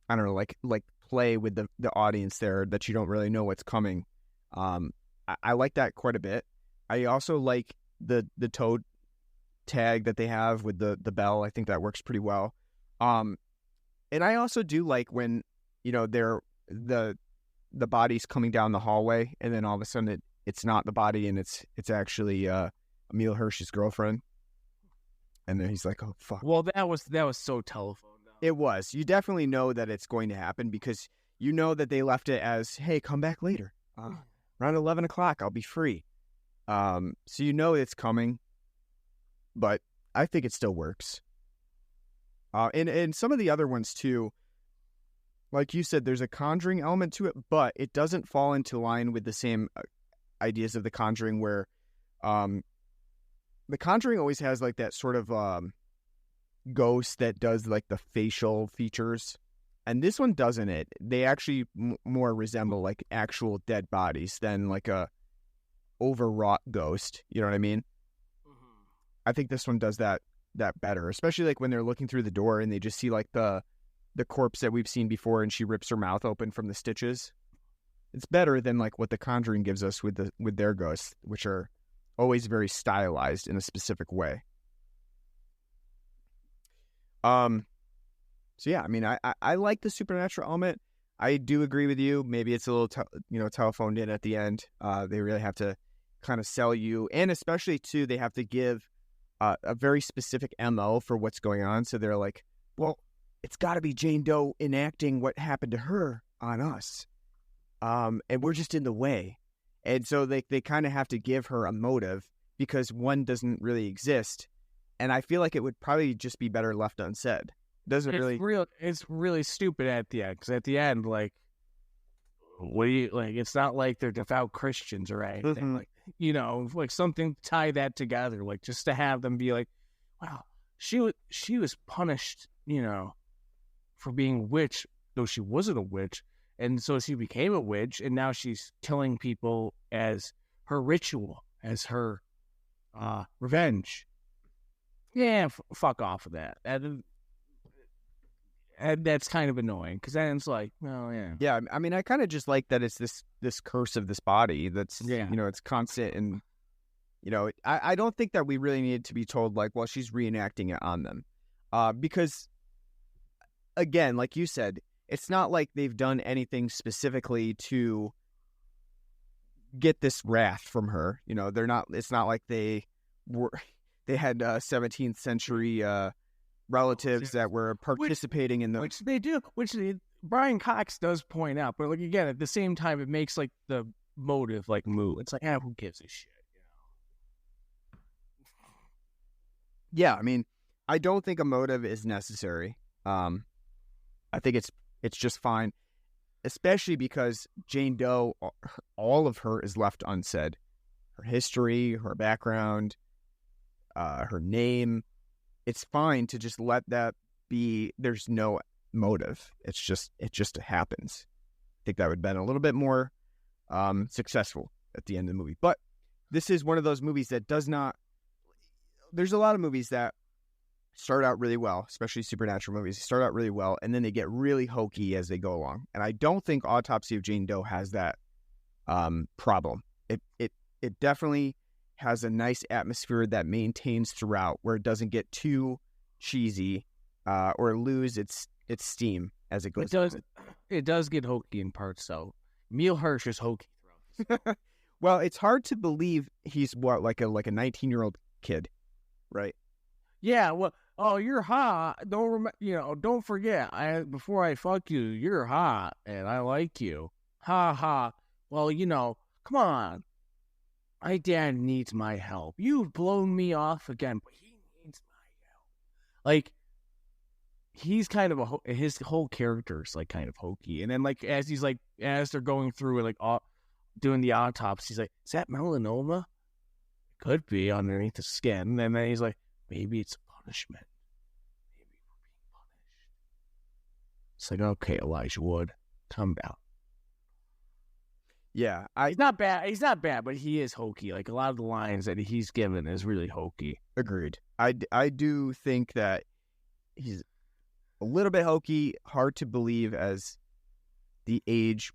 don't know, like play with the audience there that you don't really know what's coming. I like that quite a bit. I also like the toe tag that they have with the bell. I think that works pretty well. And I also do like when, they're the body's coming down the hallway and then all of a sudden it's not the body and it's actually Emil Hirsch's girlfriend. And then he's like, oh, fuck. Well, that was so telephone. It was. You definitely know that it's going to happen because you know that they left it as, hey, come back later. Around 11 o'clock, I'll be free. So you know it's coming. But I think it still works. And some of the other ones, too, like you said, there's a Conjuring element to it, but it doesn't fall into line with the same ideas of The Conjuring where The Conjuring always has like that sort of ghost that does like the facial features. And this one doesn't. They actually more resemble like actual dead bodies than like a overwrought ghost. You know what I mean? Mm-hmm. I think this one does that better, especially like when they're looking through the door and they just see like the corpse that we've seen before and she rips her mouth open from the stitches. It's better than like what The Conjuring gives us with their ghosts, which are always very stylized in a specific way. So yeah, I mean, I like the supernatural element. I do agree with you. Maybe it's a little, telephoned in at the end. They really have to kind of sell you, and especially too, they have to give a very specific MO for what's going on. So they're like, well, it's got to be Jane Doe enacting what happened to her on us, and we're just in the way. And so they kind of have to give her a motive because one doesn't really exist. And I feel like it would probably just be better left unsaid. It's really stupid at the end, because at the end, like, what do you like? It's not like they're devout Christians or anything. Like, like something tie that together, like just to have them be like, wow, she was punished, for being a witch, though she wasn't a witch, and so she became a witch, and now she's killing people as her ritual, as her revenge. Yeah, fuck off of that. And that's kind of annoying, because then it's like, well, yeah. Yeah, I mean, I kind of just like that it's this curse of this body that's, it's constant. And, I don't think that we really needed to be told, like, well, she's reenacting it on them. Because, again, like you said, it's not like they've done anything specifically to get this wrath from her. It's not like they had 17th century relatives that were participating in the... Which they do, Brian Cox does point out, but like, again, at the same time, it makes like the motive like move. It's like, who gives a shit, Yeah, I mean, I don't think a motive is necessary. I think it's just fine, especially because Jane Doe, all of her is left unsaid. Her history, her background, her name. It's fine to just let that be. There's no motive. It just happens. I think that would have been a little bit more successful at the end of the movie. But this is one of those movies that does not... There's a lot of movies that start out really well, especially supernatural movies. They start out really well, and then they get really hokey as they go along. And I don't think Autopsy of Jane Doe has that problem. It definitely has a nice atmosphere that maintains throughout, where it doesn't get too cheesy or lose its steam as it goes. It does get hokey in parts, though. Emil Hirsch is hokey throughout. Well, it's hard to believe he's like a 19-year-old kid, right? Yeah. Well, oh, you're hot. Don't forget. Before I fuck you, you're hot, and I like you. Ha ha. Well, come on. My dad needs my help. You've blown me off again, but he needs my help. Like, he's kind of his whole character is like kind of hokey. And then like as they're going through and like doing the autopsy, he's like, is that melanoma? It could be underneath the skin. And then he's like, maybe it's a punishment. Maybe we're being punished. It's like, okay, Elijah Wood, calm down. Yeah, He's not bad. He's not bad, but he is hokey. Like a lot of the lines that he's given is really hokey. agreed. I do think that he's a little bit hokey, hard to believe as the age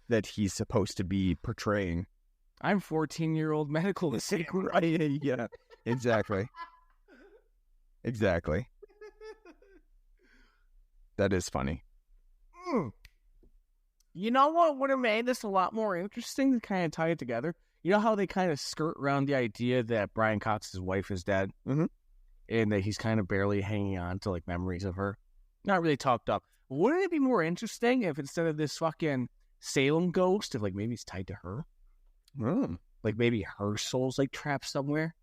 that he's supposed to be portraying. I'm 14-year-old medical assistant. Right? Yeah, exactly. Exactly. That is funny. You know what would have made this a lot more interesting to kind of tie it together? You know how they kind of skirt around the idea that Brian Cox's wife is dead? Mm-hmm. And that he's kind of barely hanging on to, like, memories of her? Not really talked up. Wouldn't it be more interesting if instead of this fucking Salem ghost, if, like, maybe it's tied to her? Like, maybe her soul's, like, trapped somewhere?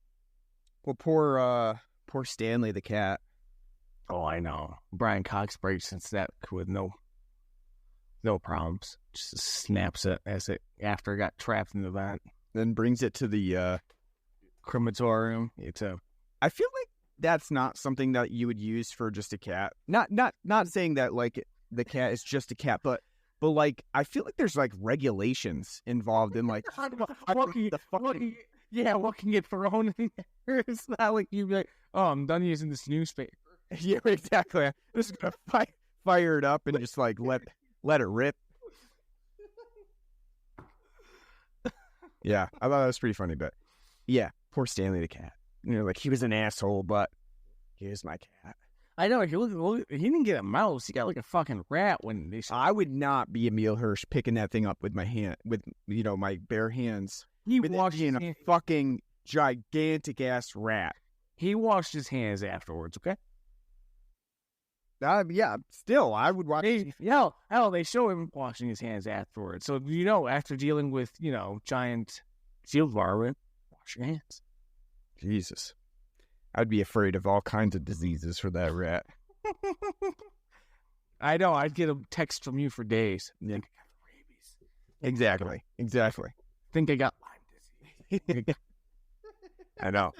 Well, poor Stanley the cat. Oh, I know. Brian Cox breaks into that with no problems. Just snaps it after it got trapped in the vent. Then brings it to the Crematorium. I feel like that's not something that you would use for just a cat. Not saying that like the cat is just a cat, but like I feel like there's like regulations involved in like what can get thrown in there? It's not like you be like, oh, I'm done using this newspaper. Yeah, exactly. I'm just gonna fire it up and just like let it rip. Yeah, I thought that was pretty funny, but yeah, poor Stanley the cat. You know, like he was an asshole, but here's my cat. I know. If you look, he didn't get a mouse. He got like a fucking rat when they. I would not be Emil Hirsch picking that thing up with my hand, with my bare hands. He washed in a fucking gigantic ass rat. He washed his hands afterwards. Okay. Yeah. Still, I would watch. Hell, they show him washing his hands afterwards. So after dealing with giant field varmint, wash your hands. Jesus. I'd be afraid of all kinds of diseases for that rat. I know. I'd get a text from you for days. Yeah. Exactly. Think I got Lyme disease. I know.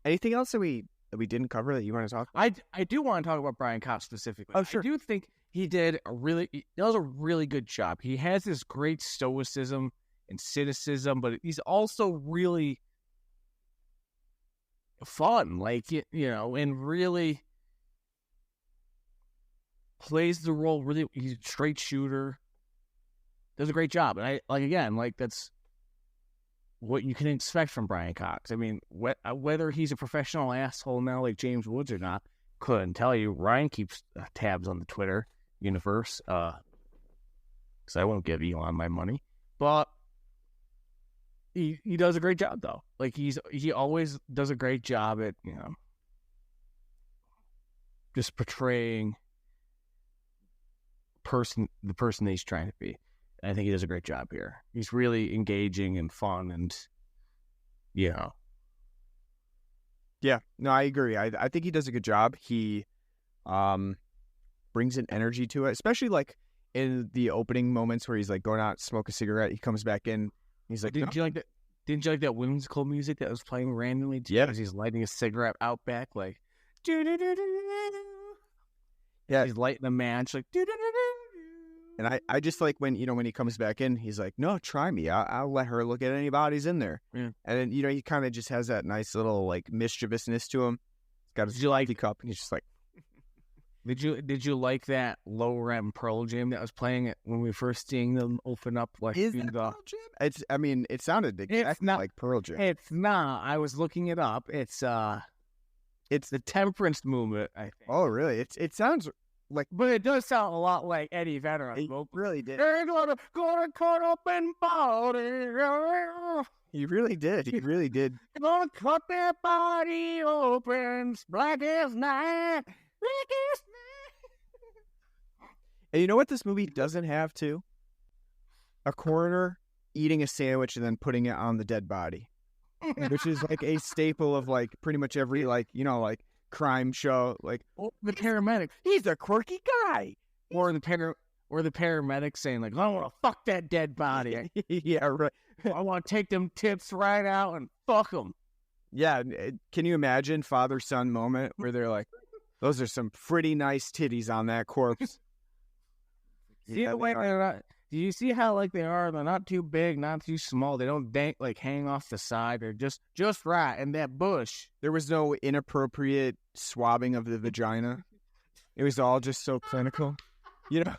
Anything else that we didn't cover that you want to talk about? I do want to talk about Brian Cox specifically. Oh, sure. I do think he does a really good job. He has this great stoicism and cynicism, but he's also really fun, like, and really plays the role really. He's a straight shooter, does a great job, and that's what you can expect from Brian Cox. I mean, whether he's a professional asshole now like James Woods or not, couldn't tell you. Ryan keeps tabs on the Twitter universe, because I won't give Elon my money, but he does a great job though. Like he always does a great job at just portraying the person that he's trying to be. And I think he does a great job here. He's really engaging and fun, and Yeah, no, I agree. I think he does a good job. He brings an energy to it, especially like in the opening moments where he's like going out, smoke a cigarette. He comes back in. He's like, Didn't you like that? Didn't you like that whimsical music that was playing randomly? Yeah, because he's lighting a cigarette out back, like, yeah, he's lighting a match, like, and I just like when he comes back in, he's like, no, try me. I'll let her look at any bodies in there. Yeah. And then he kind of just has that nice little like mischievousness to him. He's got his coffee cup, and he's just like. Did you like that low rem Pearl Jam that was playing it when we first seeing them open up? Like, is that Pearl Jam? It sounded exactly like Pearl Jam. It's not. I was looking it up. It's the temperance movement, I think. Oh, really? It sounds like, but it does sound a lot like Eddie Vedder. It really did. They're gonna cut up and body. He really did. He really did. They're gonna cut their body open, black as night. And you know what this movie doesn't have too? A coroner eating a sandwich and then putting it on the dead body, which is like a staple of like pretty much every like crime show. Like the paramedic, he's a quirky guy, or the paramedic saying like, I want to fuck that dead body. Yeah, right. I want to take them tips right out and fuck them. Yeah, can you imagine father-son moment where they're like, those are some pretty nice titties on that corpse. See the way they're not. Do you see how like they are? They're not too big, not too small. They don't hang off the side. They're just right in that bush. There was no inappropriate swabbing of the vagina. It was all just so clinical, you know.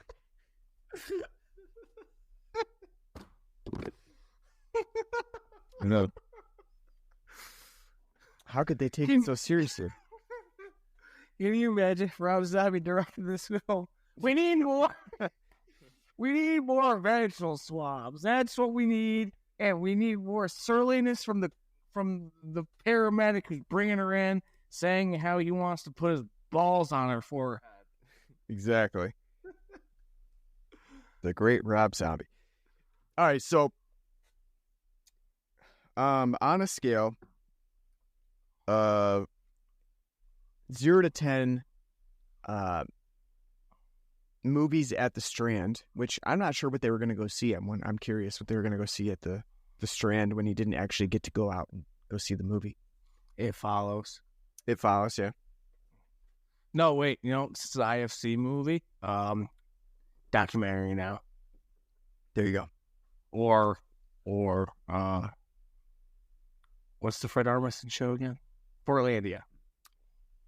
No. How could they take it so seriously? Can you imagine if Rob Zombie directed this film? We need more. We need more vaginal swabs. That's what we need, and we need more surliness from the paramedic who's bringing her in, saying how he wants to put his balls on her forehead. Exactly. The great Rob Zombie. All right, so on a scale of 0 to 10 movies at the Strand, which I'm not sure what they were going to go see. I'm curious what they were going to go see at the Strand when he didn't actually get to go out and go see the movie. It follows. It follows, yeah. No, wait, this is an IFC movie. Documentary now. There you go. Or what's the Fred Armisen show again? Portlandia.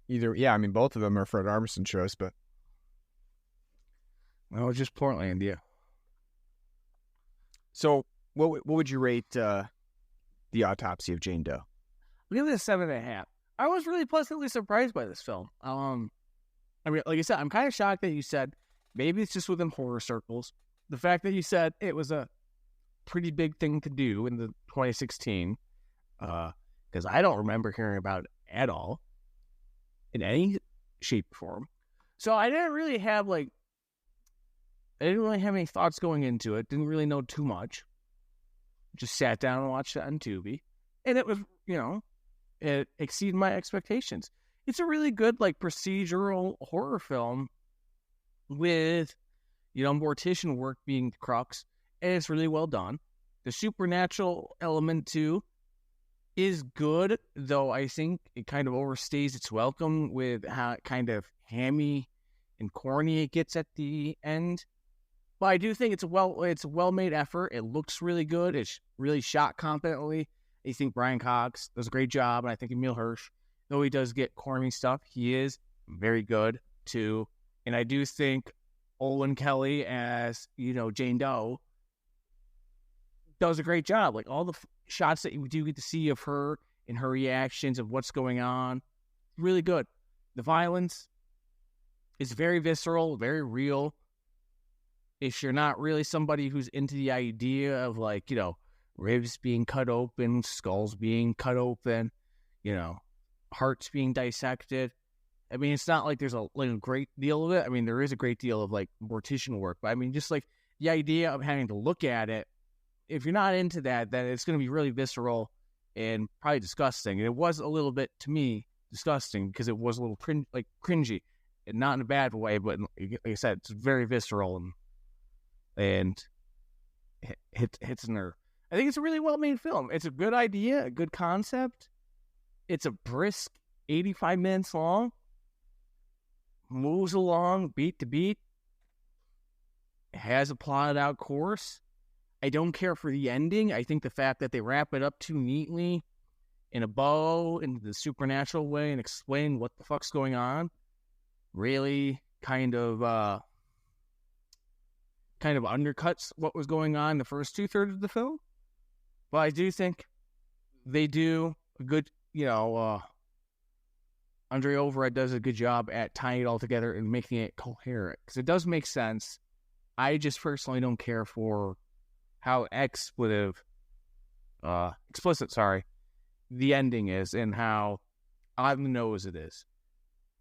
Both of them are Fred Armisen shows, but no, just Portlandia. So, what would you rate the Autopsy of Jane Doe? I'll give it a 7.5. I was really pleasantly surprised by this film. Like I said, I'm kind of shocked that you said maybe it's just within horror circles. The fact that you said it was a pretty big thing to do in the 2016, because I don't remember hearing about it at all in any shape or form. So I didn't really have any thoughts going into it. Didn't really know too much. Just sat down and watched it on Tubi, and it was, it exceeded my expectations. It's a really good procedural horror film with, mortician work being the crux, and it's really well done. The supernatural element too is good, though I think it kind of overstays its welcome with how kind of hammy and corny it gets at the end. But I do think it's a well-made effort. It looks really good. It's really shot competently. I think Brian Cox does a great job, and I think Emil Hirsch, though he does get corny stuff, he is very good too. And I do think Olin Kelly as, Jane Doe does a great job. Like all the shots that you do get to see of her and her reactions of what's going on, really good. The violence is very visceral, very real. If you're not really somebody who's into the idea of ribs being cut open, skulls being cut open, hearts being dissected. I mean, it's not like there's a great deal of it. I mean, there is a great deal of mortician work, but I mean, just the idea of having to look at it, if you're not into that, then it's going to be really visceral and probably disgusting. And it was a little bit, to me, disgusting because it was a little cringy, and not in a bad way, but like I said, it's very visceral and hits a nerve. I think it's a really well-made film. It's a good idea, a good concept. It's a brisk 85 minutes long. Moves along beat to beat. It has a plotted out course. I don't care for the ending. I think the fact that they wrap it up too neatly in a bow into the supernatural way and explain what the fuck's going on really kind of undercuts what was going on in the first 2/3 of the film. But I do think they do a good, Andre Ovredal does a good job at tying it all together and making it coherent. Because it does make sense. I just personally don't care for how explicit, the ending is and how on the nose it is.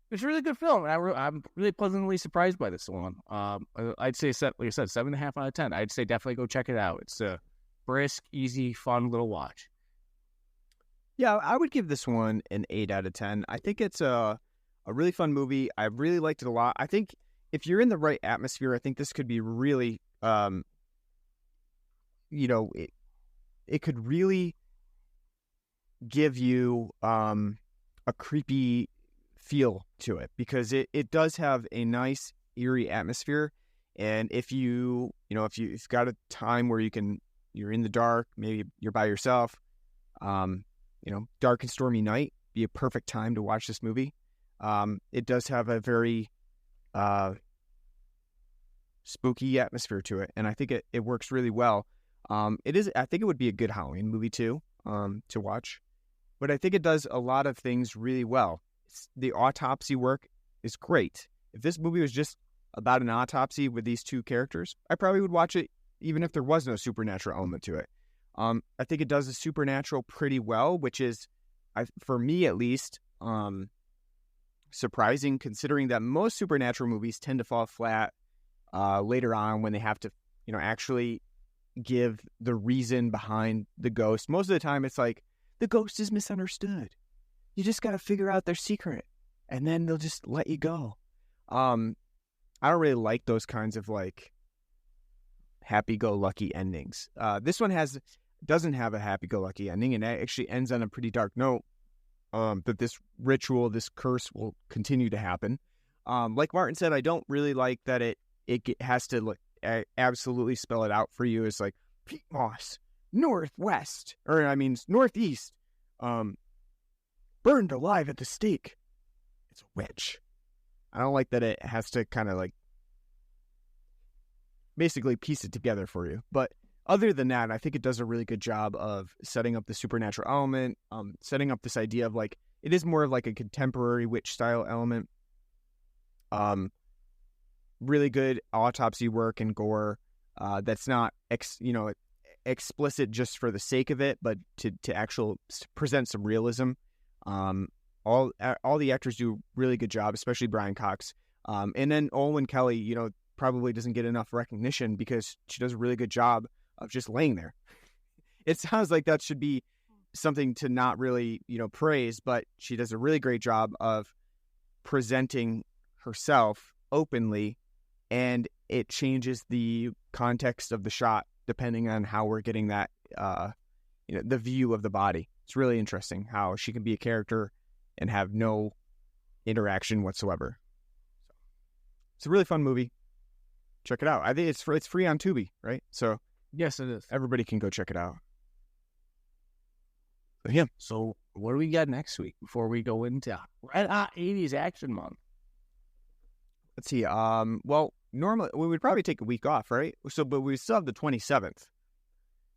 It's a really good film. I'm really pleasantly surprised by this one. I'd say, like I said, 7.5 out of 10. I'd say definitely go check it out. It's a brisk, easy, fun little watch. Yeah, I would give this one an 8 out of 10. I think it's a really fun movie. I really liked it a lot. I think if you're in the right atmosphere, I think this could be really, it could really give you a creepy feel to it because it does have a nice, eerie atmosphere. And if you've got a time where you're in the dark, maybe you're by yourself, dark and stormy night, be a perfect time to watch this movie. It does have a very spooky atmosphere to it, and I think it works really well. I think it would be a good Halloween movie too, to watch. But I think it does a lot of things really well. The autopsy work is great. If this movie was just about an autopsy with these two characters, I probably would watch it even if there was no supernatural element to it. I think it does the supernatural pretty well, which is, for me at least, surprising, considering that most supernatural movies tend to fall flat later on when they have to, actually give the reason behind the ghost. Most of the time it's like, the ghost is misunderstood. You just got to figure out their secret, and then they'll just let you go. I don't really like those kinds of like happy-go-lucky endings. This one doesn't have a happy-go-lucky ending, and it actually ends on a pretty dark note. That this ritual, this curse, will continue to happen. Like Martin said, I don't really like that it has to absolutely spell it out for you. It's like peat moss, northeast, burned alive at the stake. It's a witch. I don't like that it has to kind of like basically piece it together for you. But other than that, I think it does a really good job of setting up the supernatural element, setting up this idea of like, it is more of like a contemporary witch style element. Really good autopsy work and gore. That's not explicit just for the sake of it, but to present some realism. All the actors do really good job, especially Brian Cox. And then Olwen Kelly, probably doesn't get enough recognition because she does a really good job of just laying there. It sounds like that should be something to not really, praise, but she does a really great job of presenting herself openly, and it changes the context of the shot depending on how we're getting that, the view of the body. It's really interesting how she can be a character and have no interaction whatsoever. It's a really fun movie. Check it out. I think it's free on Tubi, right? So yes, it is. Everybody can go check it out. So, yeah. So what do we got next week before we go into Red Hot 80s Action Month? Let's see. Well, normally we would probably take a week off, right? But we still have the 27th.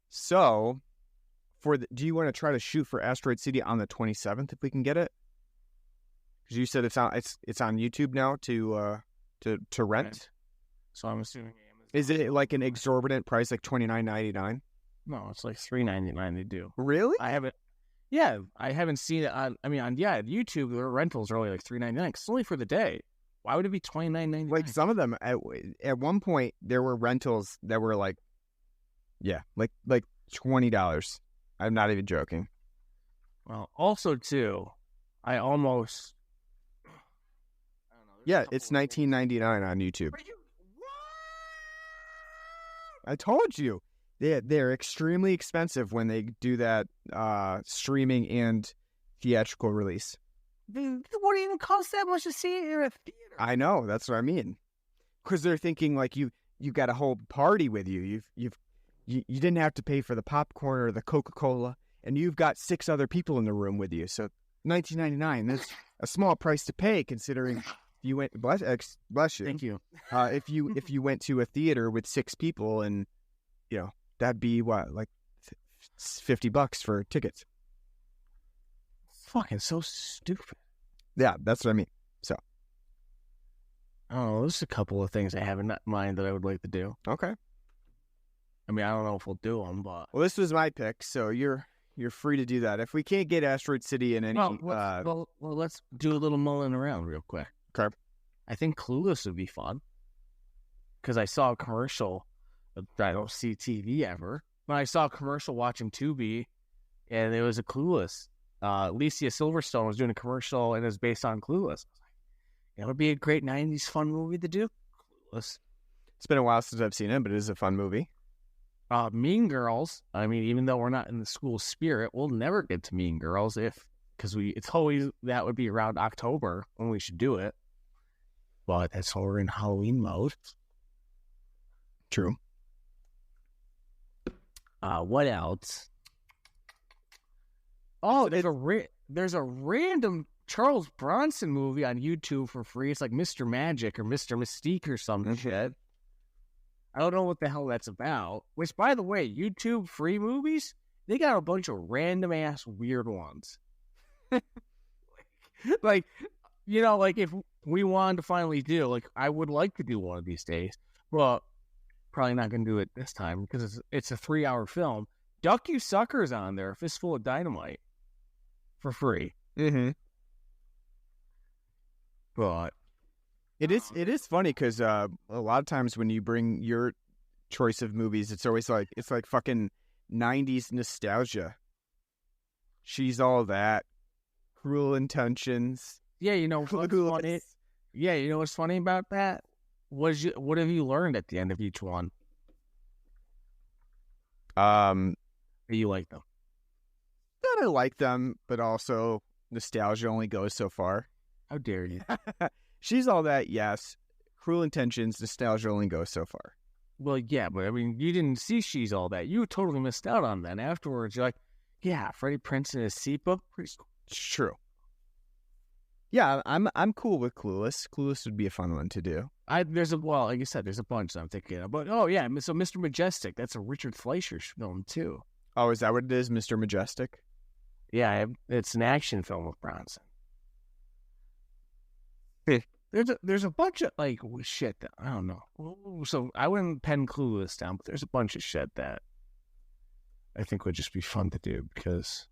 So do you want to try to shoot for Asteroid City on the 27th if we can get it? Because you said it's on YouTube now to rent. Right. So I'm assuming Amazon. Is it like an exorbitant price, like $29.99? No, it's like $3.99. They do. Really? I haven't seen it on. YouTube the rentals are only like $3.99. It's only for the day. Why would it be $29.99? Like some of them at one point there were rentals that were like $20. I'm not even joking. Well, also too, I don't know. Yeah, it's $19.99 on YouTube. I told you. They're extremely expensive when they do that streaming and theatrical release. Dude, it wouldn't even cost that much to see it in a theater. I know, that's what I mean. Because they're thinking like you got a whole party with you. You didn't have to pay for the popcorn or the Coca-Cola, and you've got 6 other people in the room with you. So $19.99, that's a small price to pay considering you went. Bless you. Thank you. If you went to a theater with 6 people, and that'd be what, like $50 for tickets. Fucking so stupid. Yeah, that's what I mean. So, oh, there's a couple of things I have in mind that I would like to do. Okay. I don't know if we'll do them, but well, this was my pick, so you're free to do that. If we can't get Asteroid City in any, well, let's do a little mulling around real quick. Okay. I think Clueless would be fun because I saw a commercial. I don't see TV ever, but I saw a commercial watching Tubi, and it was a Clueless. Alicia Silverstone was doing a commercial, and it was based on Clueless. It would be a great 90s fun movie to do. Clueless. It's been a while since I've seen it, but it is a fun movie. Mean Girls. Even though we're not in the school spirit, we'll never get to Mean Girls it's always that would be around October when we should do it. But that's why we're in Halloween mode. True. What else? Oh, there's a random Charles Bronson movie on YouTube for free. It's like Mr. Magic or Mr. Mystique or some shit. I don't know what the hell that's about. Which, by the way, YouTube free movies, they got a bunch of random ass weird ones. Like, you know, like if we wanted to finally do, like, I would like to do one of these days, but probably not going to do it this time because it's a 3-hour film. Duck You Suckers on there, Fistful of Dynamite, for free. Mm-hmm. But it is funny because a lot of times when you bring your choice of movies, it's always like fucking 90s nostalgia. She's All That, Cruel Intentions. yeah, you know what's funny? Yeah, you know what's funny about that? What have you learned at the end of each one? That You like them? I like them, but also nostalgia only goes so far. How dare you? She's All That, yes. Cruel Intentions, nostalgia only goes so far. Well, yeah, but I mean, you didn't see She's All That. You totally missed out on that. Afterwards, you're like, yeah, Freddie Prinze and his SEPA, pretty cool. It's true. Yeah, I'm cool with Clueless. Clueless would be a fun one to do. Like I said, there's a bunch that I'm thinking of. But, oh, yeah, so Mr. Majestic, that's a Richard Fleischer film, too. Oh, is that what it is, Mr. Majestic? Yeah, it's an action film with Bronson. There's a bunch of, like, shit that, I don't know. So I wouldn't pen Clueless down, but there's a bunch of shit that I think would just be fun to do because...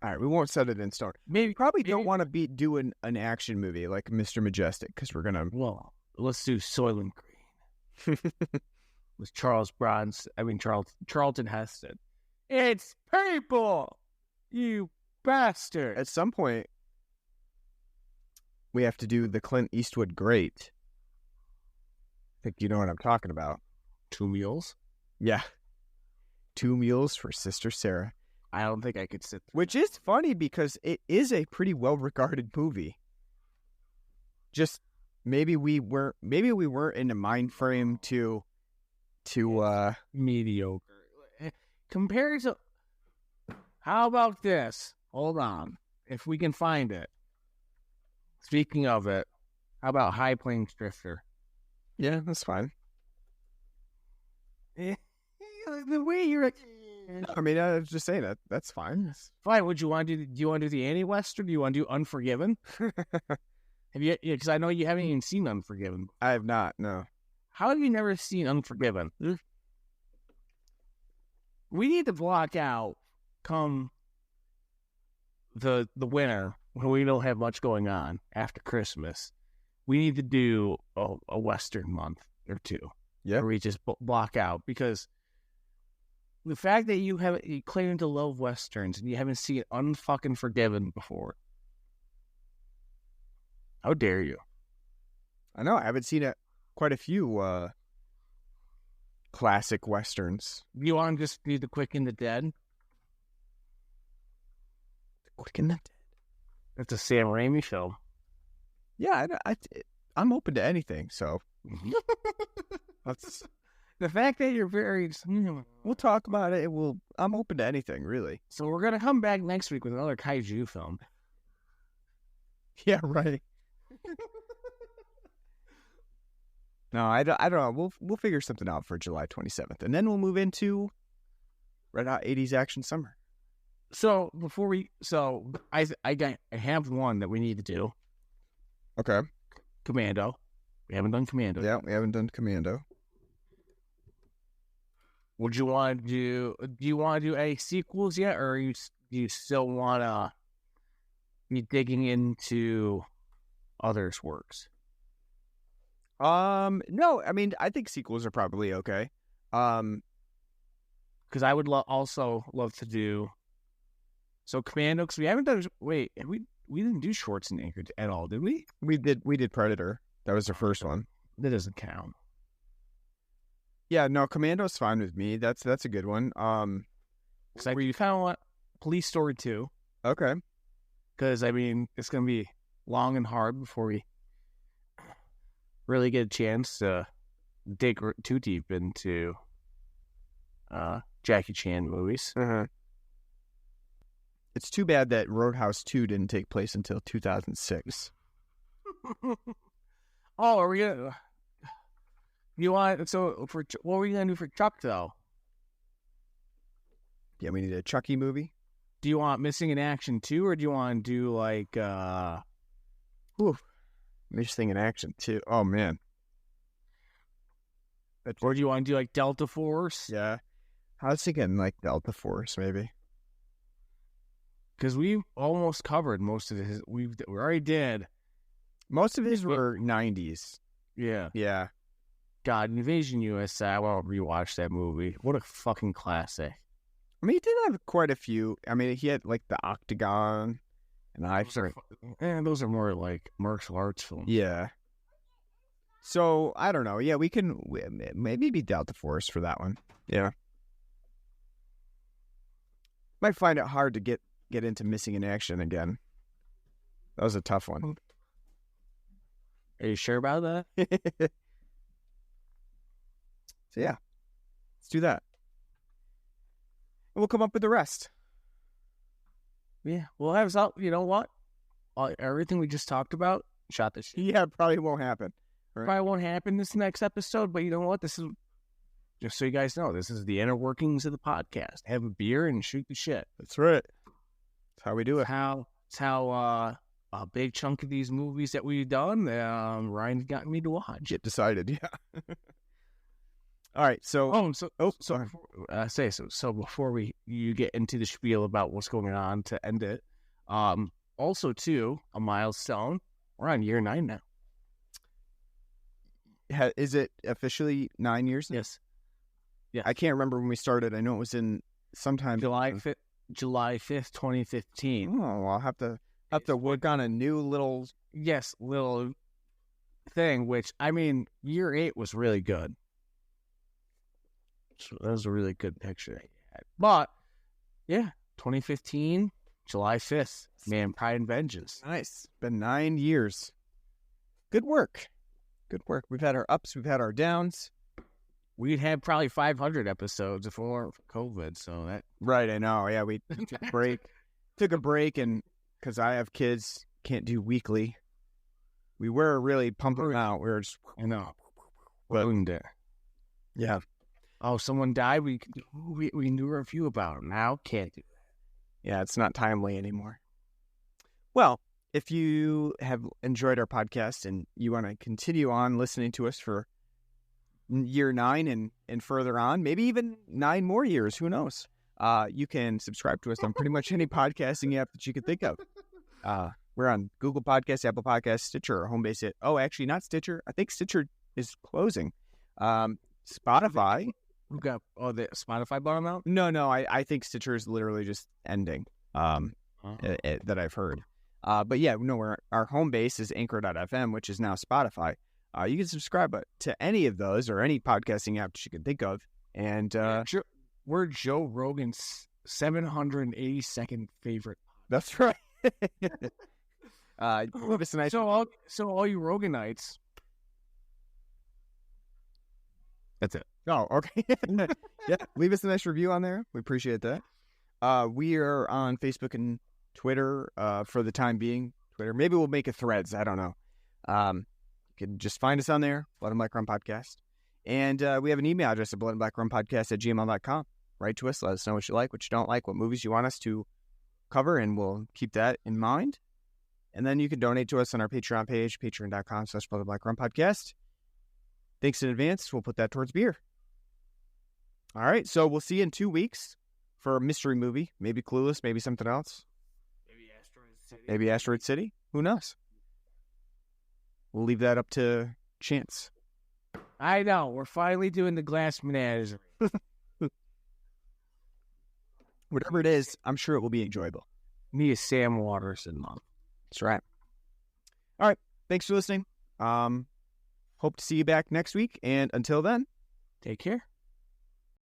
All right, we won't set it in stone. Maybe Don't want to be doing an action movie like Mr. Majestic because we're gonna. Well, let's do Soylent Green with Charlton Heston. It's people, you bastard. At some point, we have to do the Clint Eastwood Great. I think you know what I'm talking about. 2 Mules. Yeah, 2 Mules for Sister Sarah. I don't think I could sit through. Which is funny because it is a pretty well-regarded movie. Just maybe we weren't in a mind frame to mediocre. Compared to, how about this? Hold on, if we can find it. Speaking of it, how about High Plains Drifter? Yeah, that's fine. The way you're. I mean, I was just saying that. That's fine. Fine. Would you want to do? Do you want to do the anti-western? Do you want to do Unforgiven? Have you? Because I know you haven't even seen Unforgiven. I have not. No. How have you never seen Unforgiven? We need to block out come the winter when we don't have much going on after Christmas. We need to do a western month or two. Yeah. Where we just block out because. The fact that you claim to love westerns and you haven't seen Unfucking Forgiven before. How dare you? I know. I haven't seen quite a few classic westerns. You want to just do The Quick and the Dead? The Quick and the Dead. That's a Sam Raimi film. Yeah, I'm open to anything. So that's. The fact that you're very... We'll talk about it. I'm open to anything, really. So we're going to come back next week with another kaiju film. Yeah, right. No, I don't know. We'll figure something out for July 27th. And then we'll move into Red Hot 80s Action Summer. So before we... So I have one that we need to do. Okay. Commando. We haven't done Commando. Yeah, we haven't done Commando. Would you want to do you want to do any sequels yet, or do you still want to be digging into others' works? No, I mean, I think sequels are probably okay. Because I would also love to do Commando, because we haven't done. Wait, we didn't do Schwarzenegger at all, did we? We did Predator. That was the first one. That doesn't count. Yeah, no, Commando's fine with me. That's a good one. Because I kind of want Police Story 2. Okay. Because, I mean, it's going to be long and hard before we really get a chance to dig too deep into Jackie Chan movies. Uh-huh. It's too bad that Roadhouse 2 didn't take place until 2006. Oh, are we gonna? You want what are we gonna do for Chuck though? Yeah, we need a Chucky movie. Do you want Missing in Action 2, or do you want to do like Missing in Action 2? Oh man. Or do you want to do like Delta Force? Yeah. I was thinking like Delta Force maybe. Because we almost covered most of his. We already did. Most of his were 90s. Yeah. Yeah. God, Invasion USA. I want to rewatch that movie. What a fucking classic. I mean, he did have quite a few. I mean, he had like the Octagon and those are more like martial arts films. Yeah. So I don't know. Yeah, we can maybe be Delta Force for that one. Yeah. Might find it hard to get into Missing in Action again. That was a tough one. Are you sure about that? So yeah, let's do that. And we'll come up with the rest. Yeah, we'll have some. You know what? Everything we just talked about, shot this shit. Yeah, probably won't happen. Right? Probably won't happen this next episode, but you know what? This is, just so you guys know, this is the inner workings of the podcast. Have a beer and shoot the shit. That's right. That's how we do it. It's how a big chunk of these movies that we've done, Ryan's gotten me to watch. Get decided, yeah. All right, so before you get into the spiel about what's going on to end it, also too, a milestone. We're on year 9 now. Is it officially 9 years? Yes. Yeah. I can't remember when we started. I know it was in sometime July 5th, 2015. Oh, I'll have to work on a new little thing. Which I mean, year 8 was really good. So that was a really good picture. But yeah, 2015, July 5th. Man, Pride and Vengeance. Nice. Been 9 years. Good work. Good work. We've had our ups, we've had our downs. We'd had probably 500 episodes if it weren't for COVID. So that right, I know. Yeah, we took a break. And because I have kids, can't do weekly. We were really pumping them out. We were just, I know. Yeah. Oh, someone died. We knew a review about them. Now can't do that. Yeah, it's not timely anymore. Well, if you have enjoyed our podcast and you want to continue on listening to us for year 9 and further on, maybe even 9 more years, who knows? You can subscribe to us on pretty much any podcasting app that you can think of. We're on Google Podcasts, Apple Podcasts, Stitcher, home base it. Oh, actually, not Stitcher. I think Stitcher is closing. Spotify. Who got the Spotify bottom out? No. I think Stitcher is literally just ending. That I've heard. But yeah, no, our home base is Anchor.fm, which is now Spotify. You can subscribe to any of those or any podcasting app that you can think of. And we're Joe Rogan's 782nd favorite. That's right. Listen, so all you Roganites. That's it. Oh, okay. Yeah, leave us a nice review on there. We appreciate that. We are on Facebook and Twitter for the time being. Twitter. Maybe we'll make a Threads. I don't know. You can just find us on there, Blood and Black Rum Podcast. And we have an email address at bloodandblackrumPodcast@gmail.com. Write to us. Let us know what you like, what you don't like, what movies you want us to cover, and we'll keep that in mind. And then you can donate to us on our Patreon page, patreon.com/bloodandblackrumPodcast. Thanks in advance. We'll put that towards beer. All right. So we'll see you in 2 weeks for a mystery movie. Maybe Clueless. Maybe something else. Maybe Asteroid City. Who knows? We'll leave that up to chance. I know. We're finally doing the Glass Menagerie. Whatever it is, I'm sure it will be enjoyable. Me a Sam Waterson, Mom. That's right. All right. Thanks for listening. Hope to see you back next week. And until then, take care.